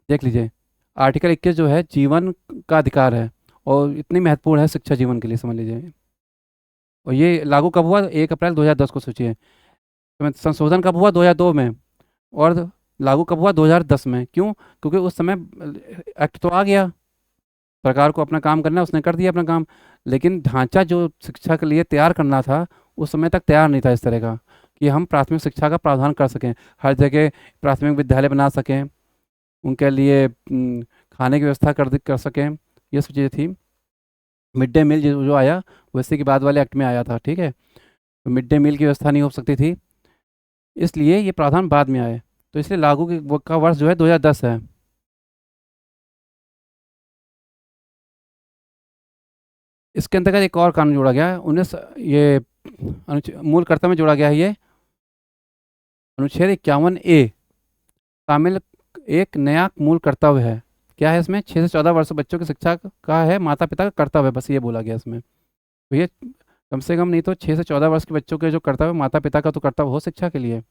देख लीजिए। आर्टिकल 21 जो है जीवन का अधिकार है, और इतनी महत्वपूर्ण है शिक्षा जीवन के लिए, समझ लीजिए। और ये लागू कब हुआ? 1 अप्रैल 2010 को, सोचिए। तो संशोधन कब हुआ? 2002 में। और लागू कब हुआ? 2010 में। क्यों? क्योंकि उस समय एक्ट तो आ गया, सरकार को अपना काम करना है, उसने कर दिया अपना काम, लेकिन ढांचा जो शिक्षा के लिए तैयार करना था उस समय तक तैयार नहीं था इस तरह का, कि हम प्राथमिक शिक्षा का प्रावधान कर सकें, हर जगह प्राथमिक विद्यालय बना सकें, उनके लिए खाने की व्यवस्था कर सकें, ये सब चीज़ें थी। मिड डे मील जो जो आया वो इसी के बाद वाले एक्ट में आया था, ठीक है। तो मिड डे मील की व्यवस्था नहीं हो सकती थी, इसलिए ये प्रावधान बाद में आए। तो इसलिए लागू का वर्ष जो है 2010 है। इसके अंतर्गत एक और कानून जोड़ा गया है, 19 मूल कर्तव्य में जोड़ा गया है ये, अनुच्छेद 51A शामिल एक नया मूल कर्तव्य है। क्या है इसमें? 6 से 14 वर्ष बच्चों की शिक्षा का है माता पिता का कर्तव्य है, बस ये बोला गया इसमें। तो ये कम से कम नहीं तो 6 से 14 वर्ष के बच्चों के जो कर्तव्य, माता पिता का तो कर्तव्य हो शिक्षा के लिए,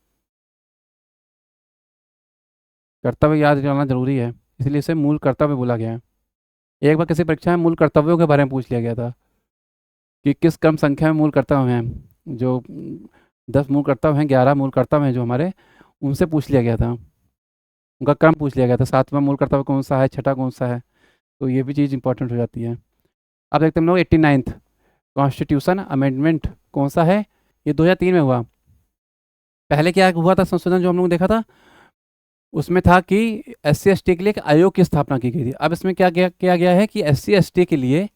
कर्तव्य याद रहना जरूरी है, इसलिए इसे मूल कर्तव्य बोला गया है। एक बार किसी परीक्षा में मूल कर्तव्यों के बारे में पूछ लिया गया था कि किस कम संख्या में मूल कर्तव्य हैं, जो 10 मूल कर्तव्य हैं, 11 मूल कर्तव्य हैं जो हमारे, उनसे पूछ लिया गया था, उनका क्रम पूछ लिया गया था, 7वां मूल कर्तव्य कौन सा है, छठा कौन सा है। तो ये भी चीज़ इंपॉर्टेंट हो जाती है। अब देखते हैं हम लोग 89th कॉन्स्टिट्यूशन अमेंडमेंट कौन सा है? ये 2003 में हुआ। पहले क्या हुआ था संशोधन जो हम लोग ने देखा था, उसमें था कि SC ST के लिए एक आयोग की स्थापना की गई थी। अब इसमें क्या किया गया है कि SC ST के लिए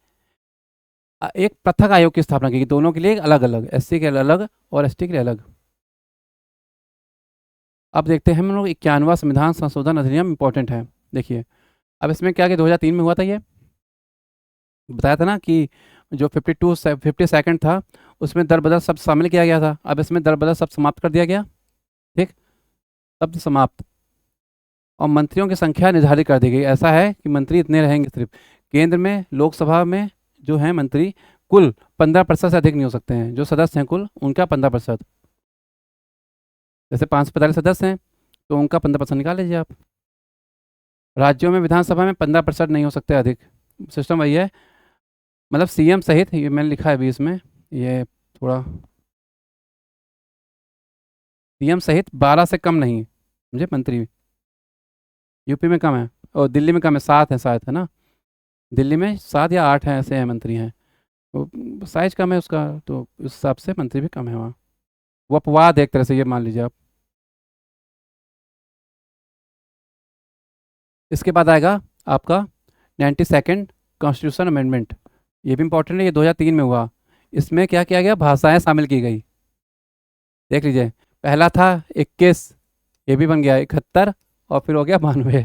एक पृथक आयोग की स्थापना की गई, दोनों के लिए अलग अलग, SC के लिए अलग और ST के लिए अलग। अब देखते हैं हम लोग 91वां संविधान संशोधन अधिनियम, इंपॉर्टेंट है, देखिए। अब इसमें क्या कि 2003 में हुआ था, ये बताया था ना कि जो 52 था उसमें दर बदल शब्द शामिल किया गया था, अब इसमें दर बदल शब्द समाप्त कर दिया गया, ठीक, शब्द समाप्त। और मंत्रियों की संख्या निर्धारित कर दी गई, ऐसा है कि मंत्री इतने रहेंगे सिर्फ। केंद्र में लोकसभा में जो हैं मंत्री, कुल 15% से अधिक नहीं हो सकते हैं, जो सदस्य हैं कुल उनका 15%। जैसे 545 सदस्य हैं तो उनका 15% निकाल लीजिए आप। राज्यों में विधानसभा में 15% नहीं हो सकते अधिक, सिस्टम वही है। मतलब CM सहित, ये मैंने लिखा है अभी इसमें, ये थोड़ा, CM सहित 12 से कम नहीं, समझे, मंत्री। यूपी में कम है, और दिल्ली में कम है, 7 है शायद, है ना? दिल्ली में 7 या 8 हैं, ऐसे हैं मंत्री हैं। तो साइज कम है उसका, तो उस हिसाब से मंत्री भी कम है वहाँ। वो अपवाद है एक तरह से, ये मान लीजिए आप। इसके बाद आएगा आपका 92nd कॉन्स्टिट्यूशन अमेंडमेंट। ये भी इंपॉर्टेंट है, ये 2003 में हुआ। इसमें क्या किया गया, भाषाएं शामिल की गई। देख लीजिए, पहला था 21, ये भी बन गया 71, और फिर हो गया 92।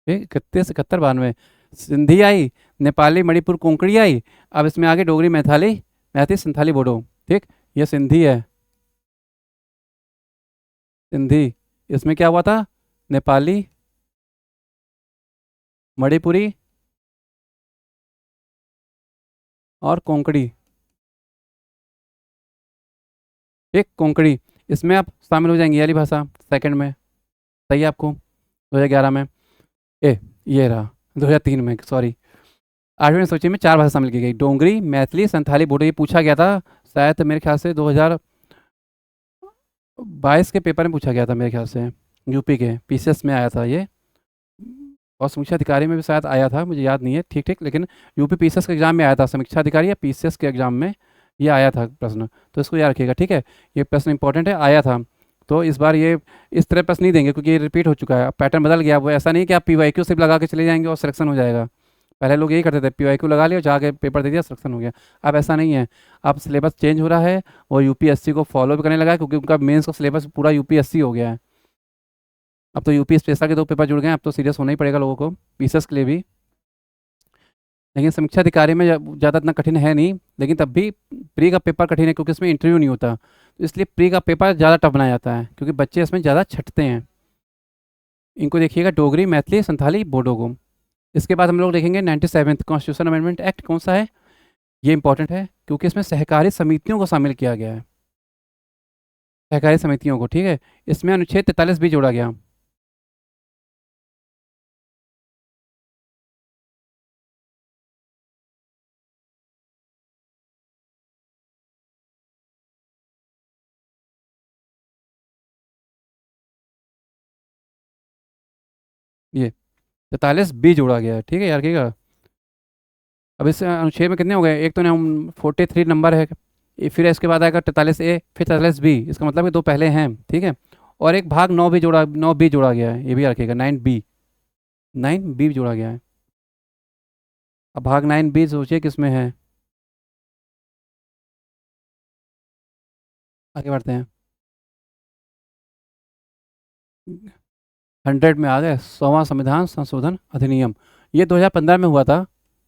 31, 71, 92। सिंधी आई, नेपाली, मणिपुर, कोंकणी आई। अब इसमें आगे डोगरी, मैथाली, मैथी, संथाली, बोडो। ठीक, ये सिंधी है, सिंधी। इसमें क्या हुआ था, नेपाली, मणिपुरी और कोंकणी। ठीक, कोंकणी। इसमें आप शामिल हो जाएंगे, ये वाली भाषा सेकंड में। सही है आपको? 2011 में। ए, ये रहा 2003 में, सॉरी। 8वीं सूची में 4 भाषा शामिल की गई, डोगरी, मैथिली, संथाली, बोडो। ये पूछा गया था शायद, मेरे ख्याल से 2022 के पेपर में पूछा गया था मेरे ख्याल से। यूपी के पीसीएस में आया था ये, और समीक्षा अधिकारी में भी शायद आया था, मुझे याद नहीं है ठीक ठीक, लेकिन यूपी पीसीएस के एग्जाम में आया था, समीक्षा अधिकारी या पीसीएस के एग्जाम में ये आया था प्रश्न। तो इसको याद रखिएगा, ठीक है? ये प्रश्न इंपॉर्टेंट है, आया था। तो इस बार ये इस तरह प्रश्न नहीं देंगे, क्योंकि ये रिपीट हो चुका है, पैटर्न बदल गया। वो ऐसा नहीं कि आप पीवाईक्यू सिर्फ लगा के चले जाएंगे और सिलेक्शन हो जाएगा। पहले लोग यही करते थे, पीवाईक्यू लगा लिया, जाके पेपर दे दिया, सिलेक्शन हो गया। अब ऐसा नहीं है, अब सिलेबस चेंज हो रहा है, और यूपीएससी को फॉलो भी करने लगा है, क्योंकि उनका मेंस का सिलेबस पूरा यूपीएससी हो गया है। अब तो यूपी स्पेशल के 2 पेपर जुड़ गए हैं, अब तो सीरियस होना ही पड़ेगा लोगों को, पीसीएस के लिए भी। लेकिन समीक्षा अधिकारी में ज़्यादा इतना कठिन है नहीं, लेकिन तब भी प्री का पेपर कठिन है, क्योंकि इसमें इंटरव्यू नहीं होता, तो इसलिए प्री का पेपर ज़्यादा टफ बनाया जाता है, क्योंकि बच्चे इसमें ज़्यादा छटते हैं। इनको देखिएगा, डोगरी, मैथिली, संथाली, बोडो को। इसके बाद हम लोग देखेंगे 97th कॉन्स्टिट्यूशन अमेंडमेंट एक्ट कौन सा है। ये इंपॉर्टेंट है, क्योंकि इसमें सहकारी समितियों को शामिल किया गया है, सहकारी समितियों को। ठीक है, इसमें अनुच्छेद 43 भी जोड़ा गया। ये 43 बी जोड़ा गया है, ठीक है यार, रखिएगा। अब इस अनुच्छेद में कितने हो गए, एक तो हम 43 नंबर है, फिर इसके बाद आएगा 43A, फिर 43B। इसका मतलब कि 2 पहले हैं, ठीक है। और एक भाग 9 भी जोड़ा, 9B जोड़ा गया है, ये भी रखिएगा, 9B, 9B जोड़ा गया है। अब भाग 9B सोचिए किस में है। आगे बढ़ते हैं, 100 में आ गए, 100वां संविधान संशोधन अधिनियम। ये 2015 में हुआ था,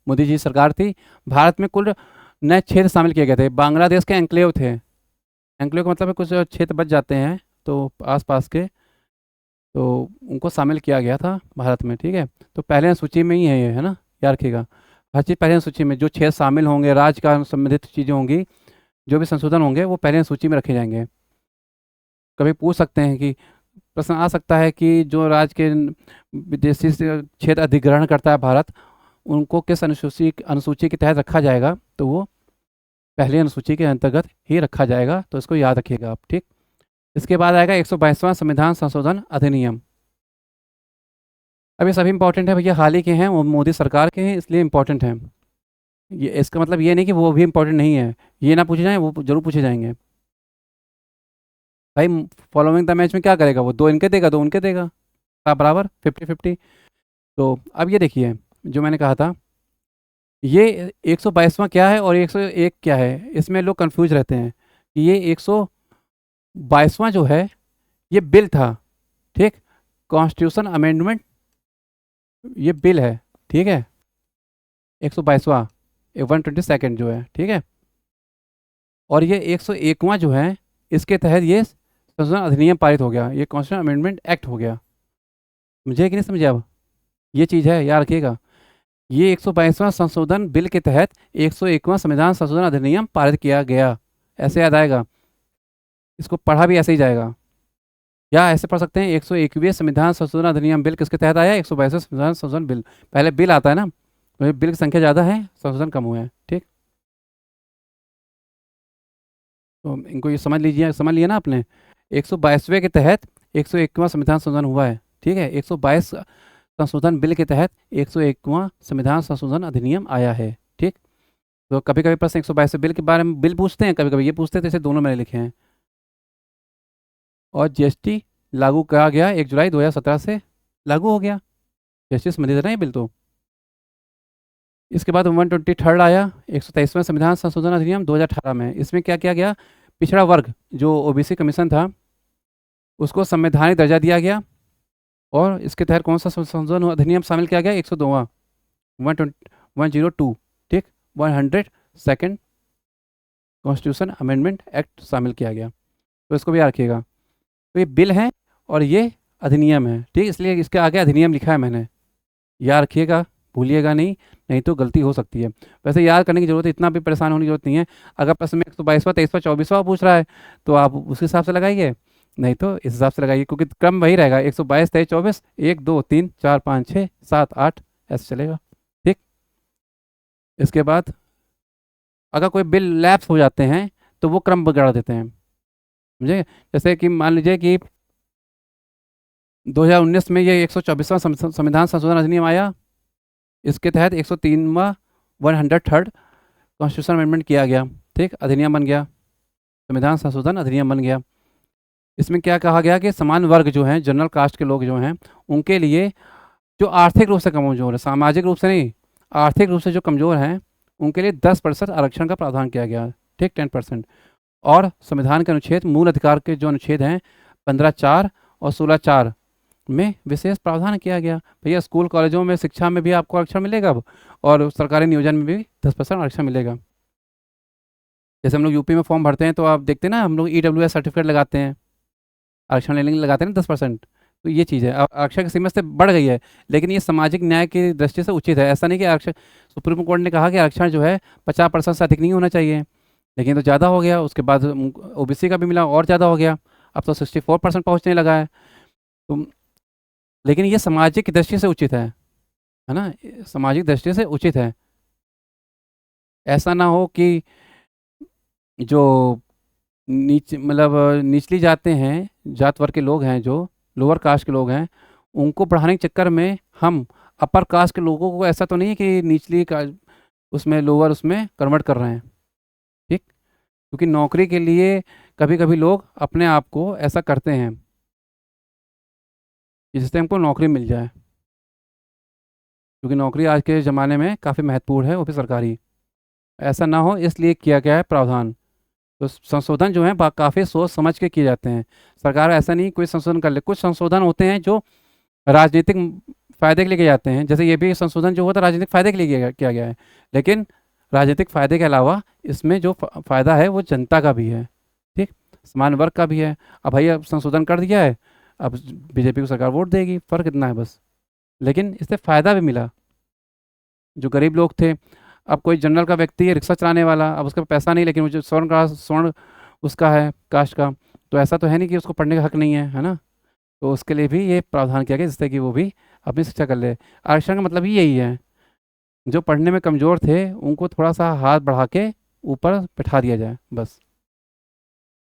मोदी जी सरकार थी। भारत में कुल नए क्षेत्र शामिल किए गए थे, बांग्लादेश के एंक्लेव थे। एंक्लेव का मतलब है कुछ क्षेत्र बच जाते हैं तो आसपास के, तो उनको शामिल किया गया था भारत में, ठीक है। तो पहले सूची में ही है ये, है ना, याद रखिएगा। हर चीज़ पहले सूची में, जो क्षेत्र शामिल होंगे, राज्य का संबंधित चीज़ें होंगी, जो भी संशोधन होंगे, वो पहले सूची में रखे जाएंगे। कभी पूछ सकते हैं कि, प्रश्न आ सकता है कि जो राज्य के विदेशी से क्षेत्र अधिग्रहण करता है भारत, उनको किस अनुसूची अनुसूची के तहत रखा जाएगा, तो वो पहली अनुसूची के अंतर्गत ही रखा जाएगा, तो इसको याद रखिएगा आप, ठीक। इसके बाद आएगा 122वां संविधान संशोधन अधिनियम। अब ये सभी इंपॉर्टेंट है भैया, हाल ही के हैं, वो मोदी सरकार के हैं, इसलिए इंपॉर्टेंट हैं। ये इसका मतलब ये नहीं कि वो भी इंपॉर्टेंट नहीं है, ये ना पूछे जाएँ, वो जरूर पूछे जाएंगे। भाई, फॉलोइंग द मैच में क्या करेगा वो, 2 इनके देगा, 2 उनके देगा, बराबर 50-50। तो अब ये देखिए, जो मैंने कहा था, ये 122वां क्या है और 101 क्या है, इसमें लोग कंफ्यूज रहते हैं कि ये 122वां जो है ये बिल था, ठीक। कॉन्स्टिट्यूशन अमेंडमेंट ये बिल है, ठीक है। 122वां 122nd जो है, ठीक है। और ये 101वां जो है, इसके तहत ये संशोधन अधिनियम पारित हो गया, ये कॉन्स्टिट्यूशन अमेंडमेंट एक्ट हो गया। मुझे कि नहीं समझे अब, ये चीज़ है, याद रखिएगा। ये 122वां संशोधन बिल के तहत 101वां संविधान संशोधन अधिनियम पारित किया गया, ऐसे याद आएगा। इसको पढ़ा भी ऐसे ही जाएगा, या ऐसे पढ़ सकते हैं, 101वें संविधान संशोधन अधिनियम बिल किसके तहत आया, 122वें संविधान संशोधन बिल। पहले बिल आता है ना, तो बिल की संख्या ज़्यादा है, संशोधन कम हुआ है, ठीक। तो इनको ये समझ लीजिए, समझ लिया ना आपने। 122वें के तहत 101वां संविधान संशोधन हुआ है, ठीक है। 122 संशोधन बिल के तहत 101वां संविधान संशोधन अधिनियम आया है, ठीक। तो कभी कभी प्रश्न 122 बिल के बारे में बिल पूछते हैं, कभी कभी ये पूछते हैं, तो इसे दोनों मैंने लिखे हैं। और जीएसटी लागू करा गया 1 जुलाई 2017 से लागू हो गया, जीएसटी संबंधित है ना ये बिल। तो इसके बाद 123 आया 123वां संविधान संशोधन अधिनियम 2018 में। इसमें क्या किया गया, पिछड़ा वर्ग जो ओबीसी कमीशन था उसको संवैधानिक दर्जा दिया गया। और इसके तहत कौन सा संशोधन अधिनियम शामिल किया गया, 102वां 102, ठीक, 102nd कॉन्स्टिट्यूशन अमेंडमेंट एक्ट शामिल किया गया। तो इसको भी याद रखिएगा। तो ये बिल है और ये अधिनियम है, ठीक, इसलिए इसके आगे अधिनियम लिखा है मैंने, याद रखिएगा, भूलिएगा नहीं, नहीं तो गलती हो सकती है। वैसे याद करने की जरूरत है, इतना भी परेशान होने की जरूरत नहीं है। अगर प्रश्न में 122वां 23वां 24वां पूछ रहा है तो आप उस हिसाब से लगाइए, नहीं तो इस हिसाब से लगाइए, क्योंकि क्रम वही रहेगा, 122 23 24 1 2 3 4 5 6 7 8 ऐसे चलेगा, ठीक। इसके बाद अगर कोई बिल लैप्स हो जाते हैं तो वो क्रम बिगाड़ देते हैं, समझे। जैसे कि मान लीजिए कि 2019 में ये 124वां संविधान संशोधन अधिनियम आया, इसके तहत 103वां 103rd कॉन्स्टिट्यूशन अमेंडमेंट किया गया, ठीक, अधिनियम बन गया, संविधान संशोधन अधिनियम बन गया। इसमें क्या कहा गया कि समान वर्ग जो हैं, जनरल कास्ट के लोग जो हैं, उनके लिए जो आर्थिक रूप से कमजोर है, सामाजिक रूप से नहीं, आर्थिक रूप से जो कमजोर हैं, उनके लिए 10% आरक्षण का प्रावधान किया गया, ठीक, 10%। और संविधान के अनुच्छेद, मूल अधिकार के जो अनुच्छेद हैं 15(4) और 16(4) में विशेष प्रावधान किया गया। भैया स्कूल कॉलेजों में शिक्षा में भी आपको आरक्षण मिलेगा अब, और सरकारी नियोजन में भी 10% आरक्षण मिलेगा। जैसे हम लोग यूपी में फॉर्म भरते हैं तो आप देखते हैं ना, हम लोग EWS सर्टिफिकेट लगाते हैं, आरक्षण लेने के लिए लगाते हैं ना 10%। तो ये चीज़ है, आरक्षण की सीमा से बढ़ गई है, लेकिन ये सामाजिक न्याय की दृष्टि से उचित है। ऐसा नहीं कि आरक्षण, सुप्रीम कोर्ट ने कहा कि आरक्षण जो है 50% से अधिक नहीं होना चाहिए, लेकिन तो ज़्यादा हो गया, उसके बाद ओबीसी का भी मिला और ज़्यादा हो गया, अब तो 64% पहुँचने लगा है। तो लेकिन ये सामाजिक दृष्टि से उचित है ना, सामाजिक दृष्टि से उचित है। ऐसा ना हो कि जो मतलब निचली जाते हैं, जात वर्ग के लोग हैं, जो लोअर कास्ट के लोग हैं, उनको बढ़ाने के चक्कर में हम अपर कास्ट के लोगों को, ऐसा तो नहीं है कि निचली का उसमें लोअर उसमें कन्वर्ट कर रहे हैं, ठीक। क्योंकि नौकरी के लिए कभी कभी लोग अपने आप को ऐसा करते हैं कि जिससे हमको नौकरी मिल जाए, क्योंकि नौकरी आज के ज़माने में काफ़ी महत्वपूर्ण है, वो भी सरकारी। ऐसा ना हो इसलिए किया गया है प्रावधान। तो संशोधन जो है काफ़ी सोच समझ के किए जाते हैं। सरकार ऐसा नहीं कोई संशोधन कर ले, कुछ संशोधन होते हैं जो राजनीतिक फ़ायदे के लिए किए जाते हैं। जैसे ये भी संशोधन जो हुआ था राजनीतिक फ़ायदे के लिए किया गया है, लेकिन राजनीतिक फ़ायदे के अलावा इसमें जो फ़ायदा है वो जनता का भी है, ठीक, समान वर्ग का भी है। अब भैया संशोधन कर दिया है, अब बीजेपी को सरकार वोट देगी, फ़र्क इतना है बस, लेकिन इससे फ़ायदा भी मिला। जो गरीब लोग थे, अब कोई जनरल का व्यक्ति है रिक्शा चलाने वाला, अब उसका पैसा नहीं, लेकिन वो जो स्वर्ण उसका है कास्ट का, तो ऐसा तो है नहीं कि उसको पढ़ने का हक नहीं है ना। तो उसके लिए भी ये प्रावधान किया गया, जिससे कि वो भी अपनी शिक्षा कर ले। आरक्षण का मतलब ही यही है, जो पढ़ने में कमज़ोर थे उनको थोड़ा सा हाथ बढ़ा के ऊपर बैठा दिया जाए बस।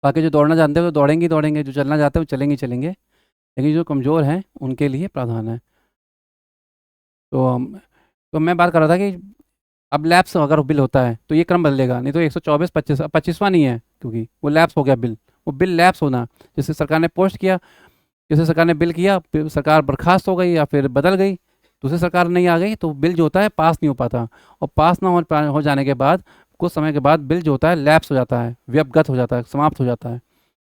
बाकी जो दौड़ना जानते हैं वो दौड़ेंगे ही दौड़ेंगे, जो चलना चाहते हैं वो चलेंगे ही चलेंगे, लेकिन जो कमज़ोर हैं उनके लिए प्रावधान है। तो तो मैं बात कर रहा था कि अब लैप्स अगर बिल होता है तो ये क्रम बदलेगा, नहीं तो 124 25 25वां नहीं है, क्योंकि वो लैप्स हो गया बिल, वो बिल लैप्स होना, जैसे सरकार ने पोस्ट किया, जैसे सरकार ने बिल किया, फिर सरकार बर्खास्त हो गई या फिर बदल गई, दूसरी सरकार नहीं आ गई, तो बिल जो होता है पास नहीं हो पाता, और पास ना हो जाने के बाद कुछ समय के बाद बिल जो होता है लैप्स हो जाता है, व्यपगत हो जाता है, समाप्त हो जाता है,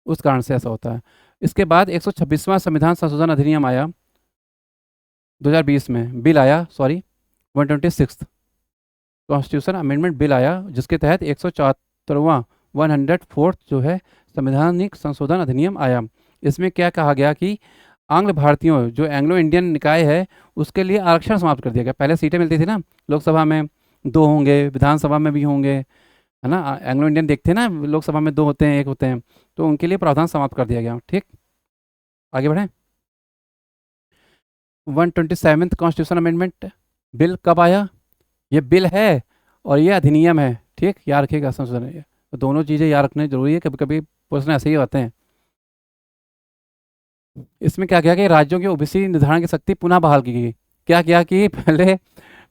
उस कारण से ऐसा होता है। इसके बाद 126वां संविधान संशोधन अधिनियम आया 2020 में, बिल आया, सॉरी 126 कॉन्स्टिट्यूशन अमेंडमेंट बिल आया, जिसके तहत 174वां 104th जो है संवैधानिक संशोधन अधिनियम आया। इसमें क्या कहा गया कि आंग्ल भारतीयों, जो एंग्लो इंडियन निकाय है, उसके लिए आरक्षण समाप्त कर दिया गया। पहले सीटें मिलती थी ना, लोकसभा में 2 होंगे, विधानसभा में भी होंगे, है ना, एंग्लो इंडियन देखते हैं ना, लोकसभा में 2 होते हैं, 1 होते हैं, तो उनके लिए प्रावधान समाप्त कर दिया गया, ठीक। आगे बढ़ें। 127th कॉन्स्टिट्यूशन अमेंडमेंट बिल कब आया, ये बिल है और ये अधिनियम है, ठीक, याद रखिएगा संशोधन। तो दोनों चीज़ें याद रखना जरूरी है, कभी कभी प्रश्न ऐसे ही आते हैं। इसमें क्या किया कि राज्यों की ओबीसी निर्धारण की शक्ति पुनः बहाल की गई। क्या किया कि पहले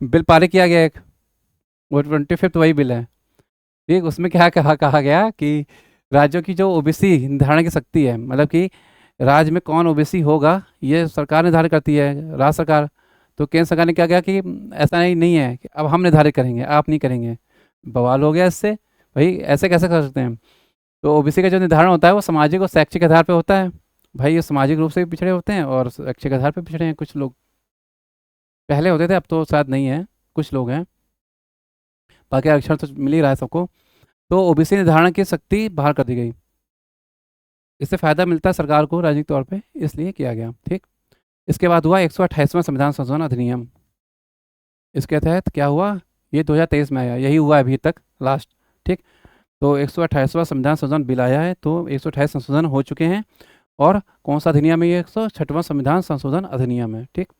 बिल पारित किया गया एक, वो 25th वही बिल है, ठीक। उसमें क्या कहा गया कि राज्यों की जो ओबीसी निर्धारण की शक्ति है, मतलब कि राज्य में कौन ओबीसी होगा ये सरकार निर्धारित करती है, राज्य सरकार। तो केंद्र सरकार ने क्या किया कि ऐसा नहीं है कि अब हम निर्धारित करेंगे, आप नहीं करेंगे। बवाल हो गया इससे, भाई ऐसे कैसे कर सकते हैं। तो ओबीसी का जो निर्धारण होता है वो सामाजिक और शैक्षिक आधार पर होता है। भाई ये सामाजिक रूप से भी पिछड़े होते हैं और शैक्षिक आधार पर पिछड़े हैं कुछ लोग। पहले होते थे, अब तो शायद नहीं है, कुछ लोग हैं, बाकी आरक्षण तो मिल ही रहा है सबको। तो ओबीसी निर्धारण की शक्ति बहाल कर दी गई। इससे फायदा मिलता है सरकार को राजनीतिक तौर पे, इसलिए किया गया, ठीक। इसके बाद हुआ 128वां संविधान संशोधन अधिनियम। इसके तहत क्या हुआ, ये 2023 में आया, यही हुआ अभी तक लास्ट, ठीक। तो 128वां संविधान संशोधन बिल आया है, तो 128 संशोधन हो चुके हैं। और कौन सा अधिनियम है ये, 106वां संविधान संशोधन अधिनियम है, ठीक।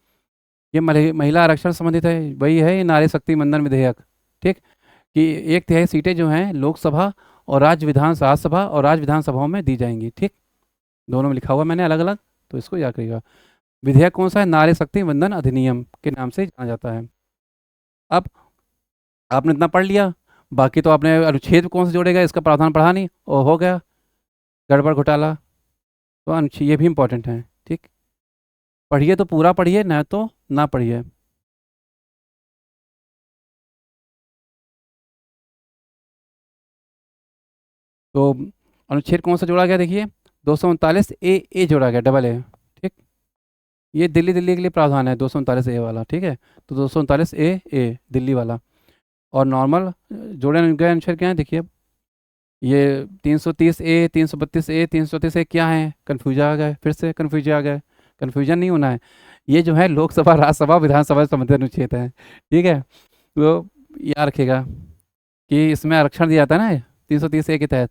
ये महिला आरक्षण संबंधित है, वही है ये नारी शक्ति मंदन विधेयक, ठीक। कि 1/3 सीटें जो हैं लोकसभा और राज्यसभा और राज्य विधानसभाओं में दी जाएंगी, ठीक। दोनों में लिखा हुआ मैंने अलग अलग, तो इसको याद करिएगा। विधेयक कौन सा है, नारी शक्ति वंदन अधिनियम के नाम से जाना जाता है। अब आपने इतना पढ़ लिया, बाकी तो आपने अनुच्छेद कौन से जोड़ेगा इसका प्रावधान पढ़ा नहीं, और हो गया गड़बड़ घोटाला। तो अनुच्छेद ये भी इंपॉर्टेंट है, ठीक। पढ़िए तो पूरा पढ़िए, न तो ना पढ़िए। तो अनुच्छेद कौन सा जोड़ा गया, देखिए 239 ए जोड़ा गया, डबल ए, ठीक। ये दिल्ली दिल्ली के लिए प्रावधान है 239 ए वाला, ठीक है। तो 239 ए दिल्ली वाला। और नॉर्मल जोड़े गए अनुच्छेद क्या है, देखिए अब ये 330 ए, 332 ए, 334 ए क्या है, कन्फ्यूजन आ गए, फिर से कन्फ्यूजन आ गए। कन्फ्यूजन नहीं होना है, ये जो है लोकसभा राज्यसभा विधानसभा से संबंधित अनुच्छेद है, ठीक है। तो याद रखिएगा कि इसमें आरक्षण दिया जाता है ना 330 ए के तहत,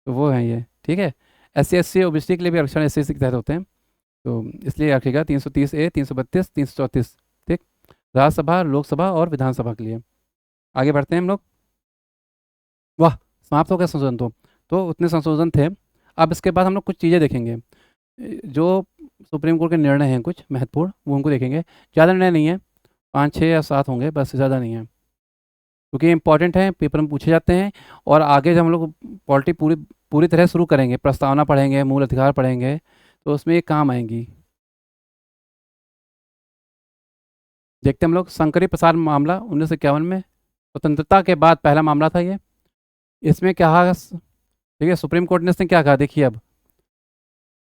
तो वो है ये, ठीक है। SC SC ओबीसी के लिए भी आरक्षण SC SC के तहत होते हैं, तो इसलिए याद रखिएगा 330 ए, 332, 334, ठीक। राज्यसभा, लोकसभा और विधानसभा के लिए। आगे बढ़ते हैं हम लोग। वाह, समाप्त हो गया संशोधन तो उतने संशोधन थे। अब इसके बाद हम लोग कुछ चीज़ें देखेंगे जो सुप्रीम कोर्ट के निर्णय हैं कुछ महत्वपूर्ण, वो उनको देखेंगे। ज़्यादा निर्णय नहीं है, 5 6 या 7 होंगे बस, से ज़्यादा नहीं है, क्योंकि इंपॉर्टेंट है, पेपर में पूछे जाते हैं। और आगे जब हम लोग पॉलिटी पूरी पूरी तरह शुरू करेंगे, प्रस्तावना पढ़ेंगे, मूल अधिकार पढ़ेंगे, तो उसमें ये काम आएंगी। देखते हैं हम लोग, शंकरी प्रसाद मामला 1951 में, स्वतंत्रता के बाद पहला मामला था ये। इसमें क्या कहा, देखिए सुप्रीम कोर्ट ने इसने क्या कहा, देखिए अब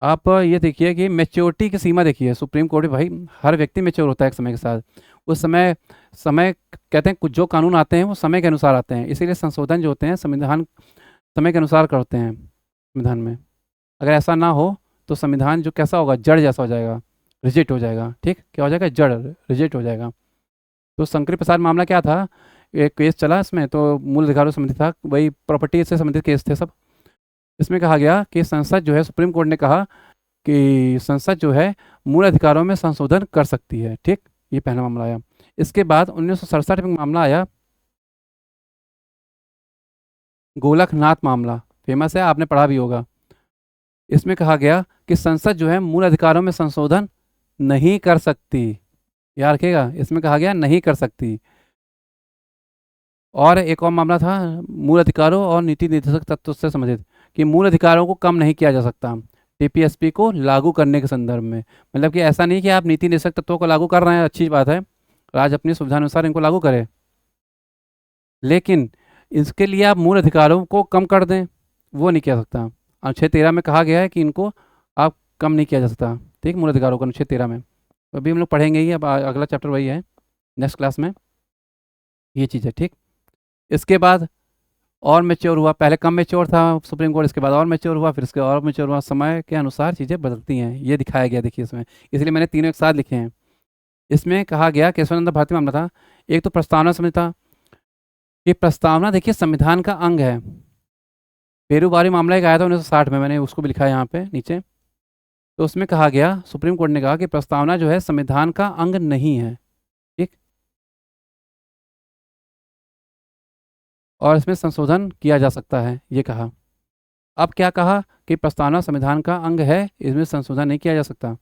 आप ये देखिए कि मेच्योरिटी की सीमा देखिए। सुप्रीम कोर्ट भाई, हर व्यक्ति मेच्योर होता है एक समय के साथ। उस समय समय कहते हैं कुछ जो कानून आते हैं वो समय के अनुसार आते हैं, इसीलिए संशोधन जो होते हैं संविधान समय के अनुसार करते हैं संविधान में। अगर ऐसा ना हो तो संविधान जो कैसा होगा, जड़ जैसा हो जाएगा, रिजेक्ट हो जाएगा, ठीक। क्या हो जाएगा, जड़, रिजेक्ट हो जाएगा। तो शंकरी प्रसाद मामला क्या था, एक केस चला इसमें, तो मूल अधिकारों से संबंधित था, वही प्रॉपर्टी से संबंधित केस थे सब। इसमें कहा गया कि संसद जो है, सुप्रीम कोर्ट ने कहा कि संसद जो है मूल अधिकारों में संशोधन कर सकती है, ठीक। ये पहला मामला आया। इसके बाद 1967 में मामला आया, गोलकनाथ मामला, फेमस है, आपने पढ़ा भी होगा। इसमें कहा गया कि संसद जो है मूल अधिकारों में संशोधन नहीं कर सकती, याद रखिएगा, इसमें कहा गया नहीं कर सकती। और एक और मामला था मूल अधिकारों और नीति निर्देशक तत्व से संबंधित, कि मूल अधिकारों को कम नहीं किया जा सकता टीपीएसपी को लागू करने के संदर्भ में। मतलब कि ऐसा नहीं कि आप नीति निर्देशक तत्वों को लागू कर रहे हैं, अच्छी बात है, राज्य अपनी सुविधा अनुसार इनको लागू करे, लेकिन इसके लिए आप मूल अधिकारों को कम कर दें, वो नहीं किया सकता। अनुच्छेद 13 में कहा गया है कि इनको आप कम नहीं किया जा सकता, ठीक, मूल अधिकारों को अनुच्छेद 13 में। तो अभी हम लोग पढ़ेंगे ही, अब अगला चैप्टर वही है नेक्स्ट क्लास में, ये चीज़ है, ठीक। इसके बाद और मेच्योर हुआ, पहले कम मेच्योर था सुप्रीम कोर्ट, इसके बाद और मेच्योर हुआ, फिर इसके और मेच्योर हुआ। समय के अनुसार चीज़ें बदलती हैं, ये दिखाया गया देखिए इसमें, इसलिए मैंने तीनों एक साथ लिखे हैं। इसमें कहा गया केशवानंद भारती मामला था, एक तो प्रस्तावना समझ था, ये प्रस्तावना देखिए संविधान का अंग है। पेरूबारी मामला एक आया था 1960 में, मैंने उसको भी लिखा है यहाँ पे नीचे। तो उसमें कहा गया, सुप्रीम कोर्ट ने कहा कि प्रस्तावना जो है संविधान का अंग नहीं है, ठीक। और इसमें संशोधन किया जा सकता है, ये कहा। अब क्या कहा कि प्रस्तावना संविधान का अंग है, इसमें संशोधन नहीं किया जा सकता।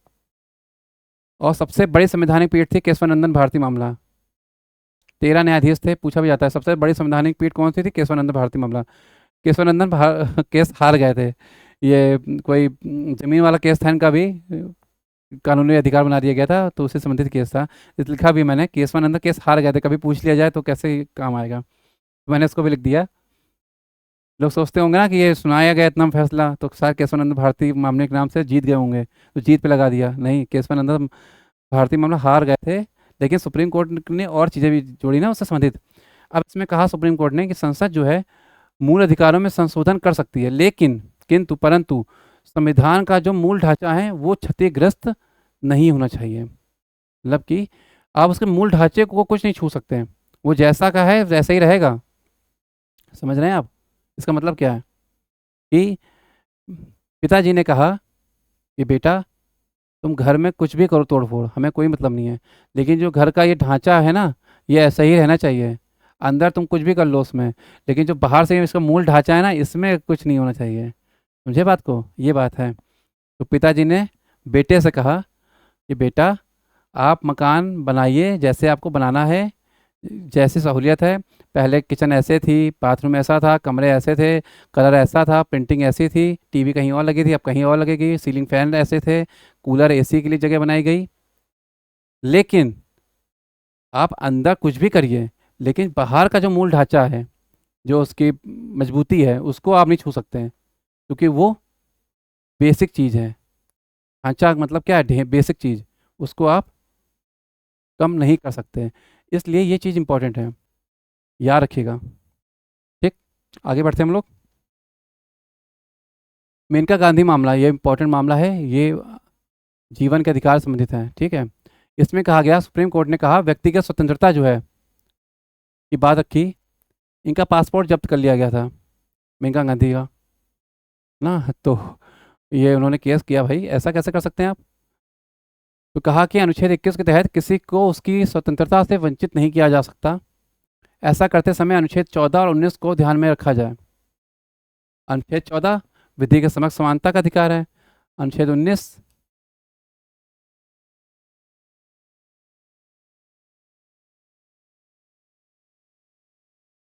और सबसे बड़ी संवैधानिक पीठ थी केशवानंदन भारती मामला। 13 न्यायाधीश थे, पूछा भी जाता है सबसे बड़ी संवैधानिक पीठ कौन सी थी, केशवानंदन भारती मामला। केस हार गए थे। ये कोई जमीन वाला केस था इनका भी, कानूनी अधिकार बना दिया गया था, तो उससे संबंधित केस था। इस लिखा भी मैंने, केशवानंदन केस हार गए थे, कभी पूछ लिया जाए तो कैसे काम आएगा, तो मैंने इसको भी लिख दिया। लोग सोचते होंगे ना कि ये सुनाया गया इतना फैसला तो शायद केशवानंद भारती मामले के नाम से जीत गए होंगे, तो जीत पे लगा दिया। नहीं, केशवानंद भारती मामला हार गए थे, लेकिन सुप्रीम कोर्ट ने और चीज़ें भी जोड़ी ना उससे संबंधित। अब इसमें कहा सुप्रीम कोर्ट ने कि संसद जो है मूल अधिकारों में संशोधन कर सकती है, लेकिन किंतु परंतु संविधान का जो मूल ढांचा है वो क्षतिग्रस्त नहीं होना चाहिए। मतलब कि आप उसके मूल ढांचे को कुछ नहीं छू सकते हैं, वो जैसा का है वैसा ही रहेगा। समझ रहे हैं आप इसका मतलब क्या है? कि पिताजी ने कहा कि बेटा तुम घर में कुछ भी करो तोड़ फोड़, हमें कोई मतलब नहीं है, लेकिन जो घर का ये ढांचा है ना, ये ऐसा ही रहना चाहिए। अंदर तुम कुछ भी कर लो उसमें, लेकिन जो बाहर से इसका मूल ढांचा है ना, इसमें कुछ नहीं होना चाहिए। समझे बात को? ये बात है। तो पिताजी ने बेटे से कहा कि बेटा आप मकान बनाइए जैसे आपको बनाना है, जैसी सहूलियत है। पहले किचन ऐसे थी, बाथरूम ऐसा था, कमरे ऐसे थे, कलर ऐसा था, प्रिंटिंग ऐसी थी, टीवी कहीं और लगी थी, अब कहीं और लगेगी, सीलिंग फैन ऐसे थे, कूलर एसी के लिए जगह बनाई गई। लेकिन आप अंदर कुछ भी करिए, लेकिन बाहर का जो मूल ढांचा है, जो उसकी मजबूती है, उसको आप नहीं छू सकते हैं, क्योंकि वो बेसिक चीज़ है। ढांचा मतलब क्या है? बेसिक चीज़, उसको आप कम नहीं कर सकते हैं। इसलिए ये चीज़ इंपॉर्टेंट है, याद रखिएगा। ठीक, आगे बढ़ते हैं हम लोग। मेनका गांधी मामला, ये इंपॉर्टेंट मामला है, ये जीवन के अधिकार से संबंधित है। ठीक है, इसमें कहा गया, सुप्रीम कोर्ट ने कहा व्यक्तिगत स्वतंत्रता जो है की बात रखी। इनका पासपोर्ट जब्त कर लिया गया था, मेनका गांधी का ना, तो ये उन्होंने केस किया, भाई ऐसा कैसे कर सकते हैं आप? तो कहा कि अनुच्छेद 21 के तहत किसी को उसकी स्वतंत्रता से वंचित नहीं किया जा सकता। ऐसा करते समय अनुच्छेद 14 और 19 को ध्यान में रखा जाए। अनुच्छेद 14 विधि के समक्ष समानता का अधिकार है। अनुच्छेद 19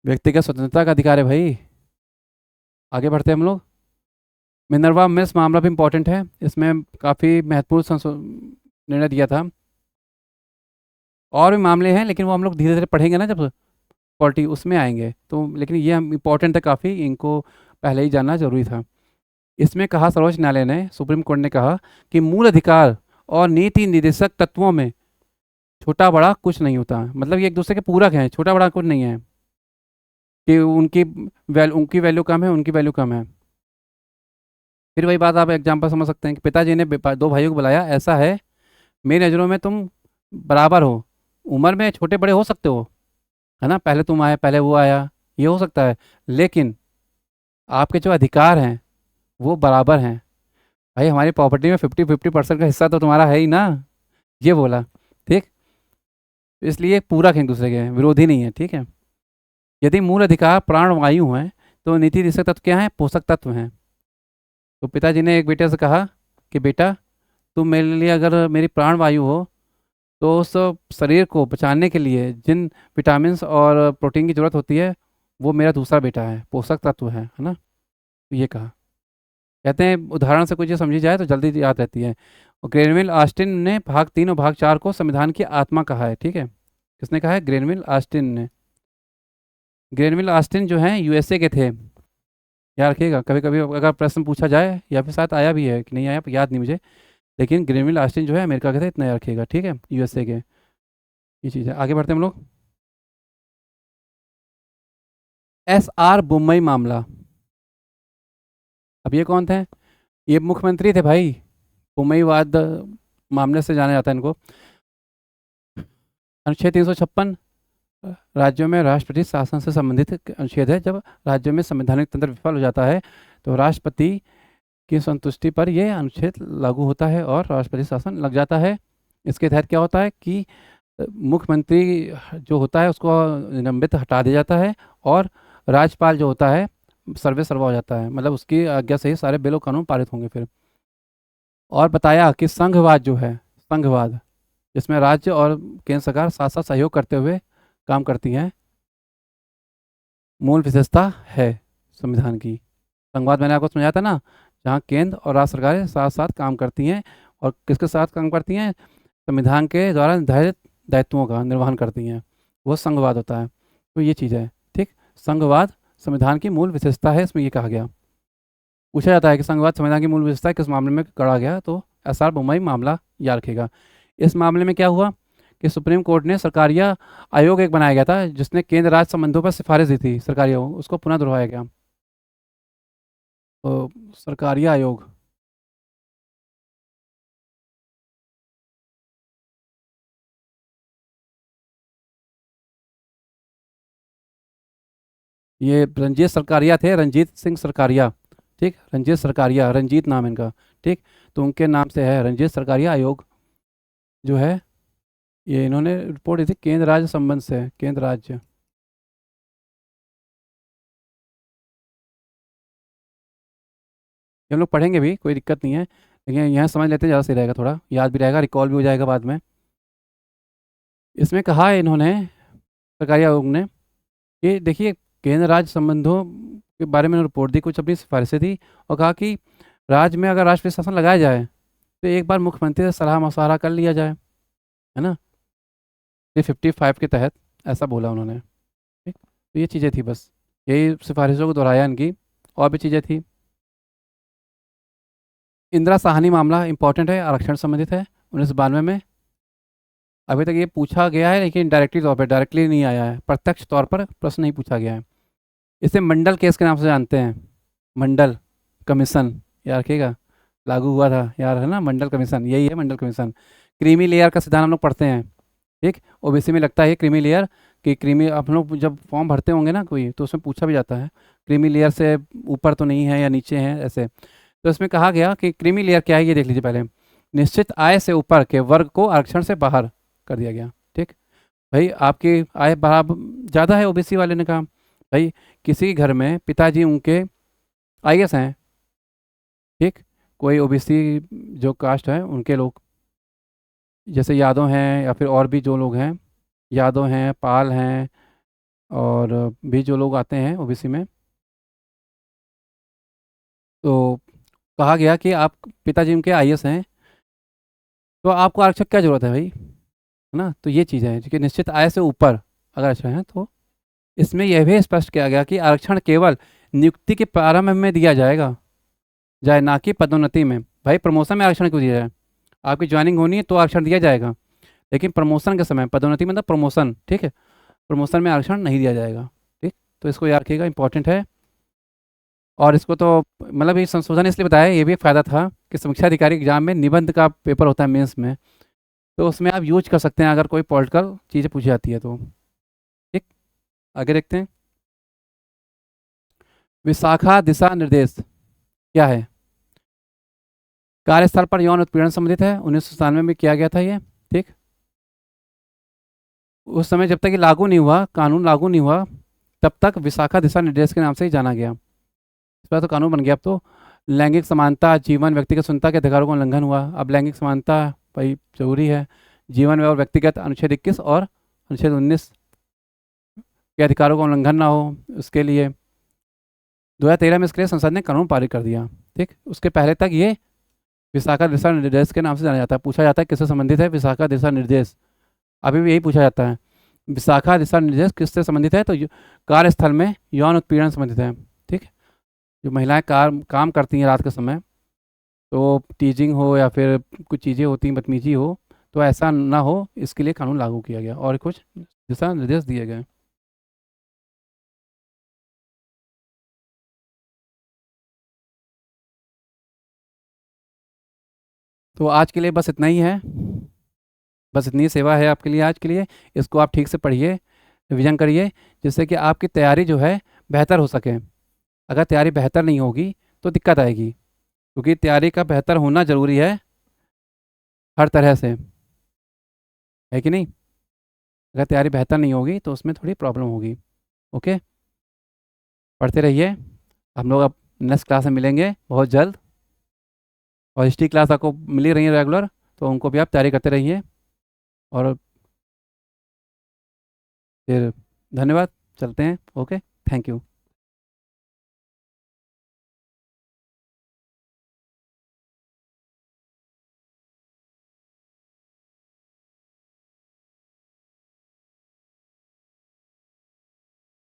व्यक्तिगत स्वतंत्रता का अधिकार है भाई। आगे बढ़ते हैं हम लोग। मिनर्वा मिल्स मामला भी इम्पोर्टेंट है, इसमें काफ़ी महत्वपूर्ण निर्णय दिया था। और भी मामले हैं, लेकिन वो हम लोग धीरे धीरे पढ़ेंगे ना, जब पॉलिटी उसमें आएंगे तो। लेकिन ये हम इम्पोर्टेंट है काफ़ी, इनको पहले ही जानना जरूरी था। इसमें कहा सर्वोच्च न्यायालय ने, सुप्रीम कोर्ट ने कहा कि मूल अधिकार और नीति निर्देशक तत्वों में छोटा बड़ा कुछ नहीं होता, मतलब ये एक दूसरे के पूरक हैं, छोटा बड़ा कुछ नहीं है कि उनकी वैल्यू कम है, उनकी वैल्यू कम है। फिर वही बात आप एग्जाम्पल समझ सकते हैं कि पिताजी ने दो भाइयों को बुलाया, ऐसा है मेरी नज़रों में तुम बराबर हो, उम्र में छोटे बड़े हो सकते हो, है ना, पहले तुम आए पहले वो आया, ये हो सकता है, लेकिन आपके जो अधिकार हैं वो बराबर हैं। भाई हमारी प्रॉपर्टी में 50-50% का हिस्सा तो तुम्हारा है ही ना, ये बोला। ठीक, इसलिए पूरक हैं एक दूसरे के, विरोधी नहीं है। ठीक है, यदि मूल अधिकार प्राण वायु हैं तो नीति निषेध तत्व क्या है? पोषक तत्व हैं। तो पिताजी ने एक बेटे से कहा कि बेटा तुम मेरे लिए अगर मेरी प्राण वायु हो, तो उस शरीर को बचाने के लिए जिन विटामिन्स और प्रोटीन की ज़रूरत होती है, वो मेरा दूसरा बेटा है, पोषक तत्व है ना। तो ये कहा, कहते हैं उदाहरण से कुछ चीज़ समझी जाए तो जल्दी याद रहती है। और ग्रेनविल ऑस्टिन ने भाग 3 और भाग 4 को संविधान की आत्मा कहा है। ठीक है, किसने कहा है? ग्रेनविल ऑस्टिन ने। ग्रेनविल ऑस्टिन जो हैं यूएसए के थे, याद रखिएगा। कभी कभी अगर प्रश्न पूछा जाए, या फिर साथ आया भी है कि नहीं आया, याद नहीं मुझे, लेकिन ग्रेनविल ऑस्टिन जो है अमेरिका के थे, इतना याद रखिएगा। ठीक है, यूएसए के। ये चीज़ है, आगे बढ़ते हैं हम लोग। एस आर बुम्मई मामला। अब ये कौन थे? ये मुख्यमंत्री थे भाई, बुम्मई वाद मामले से जाना जाता है इनको। अनुच्छेद 356 राज्यों में राष्ट्रपति शासन से संबंधित अनुच्छेद है। जब राज्यों में संवैधानिक तंत्र विफल हो जाता है तो राष्ट्रपति की संतुष्टि पर यह अनुच्छेद लागू होता है और राष्ट्रपति शासन लग जाता है। इसके तहत क्या होता है कि मुख्यमंत्री जो होता है उसको निलंबित हटा दिया जाता है और राज्यपाल जो होता है सर्वे सर्वा हो जाता है, मतलब उसकी आज्ञा से ही सारे बिल और कानून पारित होंगे फिर। और बताया कि संघवाद जो है, संघवाद जिसमें राज्य और केंद्र सरकार साथ साथ सहयोग करते हुए काम करती हैं, मूल विशेषता है संविधान की। संघवाद मैंने आपको समझाया था ना, जहाँ केंद्र और राज्य सरकारें साथ साथ काम करती हैं और किसके साथ काम करती हैं, संविधान के द्वारा निर्धारित दायित्वों का निर्वहन करती हैं, वो संघवाद होता है। तो ये चीज़ है, ठीक। संघवाद संविधान की मूल विशेषता है, इसमें ये कहा गया। पूछा जाता है कि संघवाद संविधान की मूल विशेषता किस मामले में गढ़ा गया, तो एसआर बोम्मई मामला याद रखेगा। इस मामले में क्या हुआ कि सुप्रीम कोर्ट ने सरकारिया आयोग एक बनाया गया था, जिसने केंद्र राज्य संबंधों पर सिफारिश दी थी सरकारिया, उसको पुनः दोहराया गया। तो सरकारिया आयोग, ये रंजीत सरकारिया थे, रंजीत सिंह सरकारिया, ठीक, रंजीत सरकारिया, रंजीत नाम इनका, ठीक। तो उनके नाम से है रंजीत सरकारिया आयोग जो है। ये इन्होंने रिपोर्ट दी थी केंद्र राज्य संबंध से, केंद्र राज्य। ये हम लोग पढ़ेंगे भी, कोई दिक्कत नहीं है, लेकिन यहाँ समझ लेते हैं ज़्यादा सही रहेगा, थोड़ा याद भी रहेगा, रिकॉल भी हो जाएगा बाद में। इसमें कहा है इन्होंने, सरकारी आयोग ने, कि देखिए केंद्र राज्य संबंधों के बारे में रिपोर्ट दी, कुछ अपनी सिफारिशें दी, और कहा कि राज्य में अगर राष्ट्रीय शासन लगाया जाए तो एक बार मुख्यमंत्री से सलाह मशवरा कर लिया जाए, है ना, 355 के तहत, ऐसा बोला उन्होंने, ठीक। तो ये चीज़ें थी बस, यही सिफारिशों को दोहराया इनकी, और भी चीज़ें थी। इंदिरा साहनी मामला इंपॉर्टेंट है, आरक्षण संबंधित है, 1992 में। अभी तक ये पूछा गया है लेकिन डायरेक्टली तौर पर, डायरेक्टली नहीं आया है, प्रत्यक्ष तौर पर प्रश्न नहीं पूछा गया है। इसे मंडल केस के नाम से जानते हैं, मंडल कमीशन, याद रखिएगा, लागू हुआ था यार, है ना, मंडल कमीशन, यही है मंडल कमीशन। क्रीमी लेयर का सिद्धांत हम लोग पढ़ते हैं, ठीक। ओबीसी में लगता है क्रीमी लेयर, कि क्रीमी, आप लोग जब फॉर्म भरते होंगे ना कोई, तो उसमें पूछा भी जाता है क्रीमी लेयर से ऊपर तो नहीं है या नीचे है, ऐसे। तो इसमें कहा गया कि क्रीमी लेयर क्या है, ये देख लीजिए पहले। निश्चित आय से ऊपर के वर्ग को आरक्षण से बाहर कर दिया गया, ठीक। भाई आपकी आय बराबर ज़्यादा है, ओबीसी वाले ने कहा भाई किसी घर में पिताजी उनके आईएएस हैं, ठीक, कोई ओबीसी जो कास्ट है उनके लोग, जैसे यादव हैं या फिर और भी जो लोग हैं, यादव हैं, पाल हैं, और भी जो लोग आते हैं ओबीसी में, तो कहा गया कि आप पिताजी उनके आईएएस हैं, तो आपको आरक्षण क्या जरूरत है भाई, है ना। तो ये चीज़ है कि निश्चित आय से ऊपर अगर आरक्षण है, तो इसमें यह भी स्पष्ट किया गया कि आरक्षण केवल नियुक्ति के प्रारंभ में दिया जाएगा, जाए ना कि पदोन्नति में। भाई प्रमोशन में आरक्षण क्यों दिया जाए, आपकी ज्वाइनिंग होनी है तो आरक्षण दिया जाएगा, लेकिन प्रमोशन के समय, पदोन्नति मतलब प्रमोशन, ठीक है, प्रमोशन में आरक्षण नहीं दिया जाएगा, ठीक। तो इसको याद रखिएगा, इंपॉर्टेंट है। और इसको तो मतलब ये संशोधन इसलिए बताया, ये भी एक फ़ायदा था कि समीक्षा अधिकारी एग्जाम में निबंध का पेपर होता है मेंस में, तो उसमें आप यूज कर सकते हैं अगर कोई पॉलिटिकल चीज़ें पूछी जाती है तो, ठीक। आगे देखते हैं, विशाखा दिशा निर्देश क्या है। कार्यस्थल पर यौन उत्पीड़न संबंधित है, 1997 में किया गया था ये, ठीक। उस समय जब तक ये लागू नहीं हुआ, कानून लागू नहीं हुआ, तब तक विशाखा दिशा निर्देश के नाम से ही जाना गया। इस बार तो कानून बन गया अब तो। लैंगिक समानता, जीवन, व्यक्तिगत स्वतंत्रता के अधिकारों का उल्लंघन हुआ, अब लैंगिक समानता भाई जरूरी है। जीवन और व्यक्तिगत, अनुच्छेद 21 और अनुच्छेद 19 के अधिकारों का उल्लंघन ना हो, उसके लिए 2013 में इसके लिए संसद ने कानून पारित कर दिया, ठीक। उसके पहले तक ये विशाखा दिशा निर्देश के नाम से जाना जाता है। पूछा जाता है किससे संबंधित है विशाखा दिशा निर्देश, अभी भी यही पूछा जाता है, विशाखा दिशा निर्देश किससे संबंधित है, तो कार्यस्थल में यौन उत्पीड़न संबंधित है, ठीक। जो महिलाएं काम करती हैं रात के समय, तो टीजिंग हो या फिर कुछ चीज़ें होती हैं, बदतमीजी हो, तो ऐसा ना हो, इसके लिए कानून लागू किया गया और कुछ दिशा निर्देश दिए गए। तो आज के लिए बस इतना ही है, बस इतनी सेवा है आपके लिए आज के लिए। इसको आप ठीक से पढ़िए, रिवीजन करिए, जिससे कि आपकी तैयारी जो है बेहतर हो सके। अगर तैयारी बेहतर नहीं होगी तो दिक्कत आएगी, क्योंकि तैयारी का बेहतर होना ज़रूरी है हर तरह से, है कि नहीं। अगर तैयारी बेहतर नहीं होगी तो उसमें थोड़ी प्रॉब्लम होगी। ओके। पढ़ते रहिए। हम लोग अब नेक्स्ट क्लास में मिलेंगे बहुत जल्द। और हिस्ट्री क्लास आपको मिल ही रही है रेगुलर, तो उनको भी आप तैयारी करते रहिए। और फिर धन्यवाद, चलते हैं। Okay, thank you.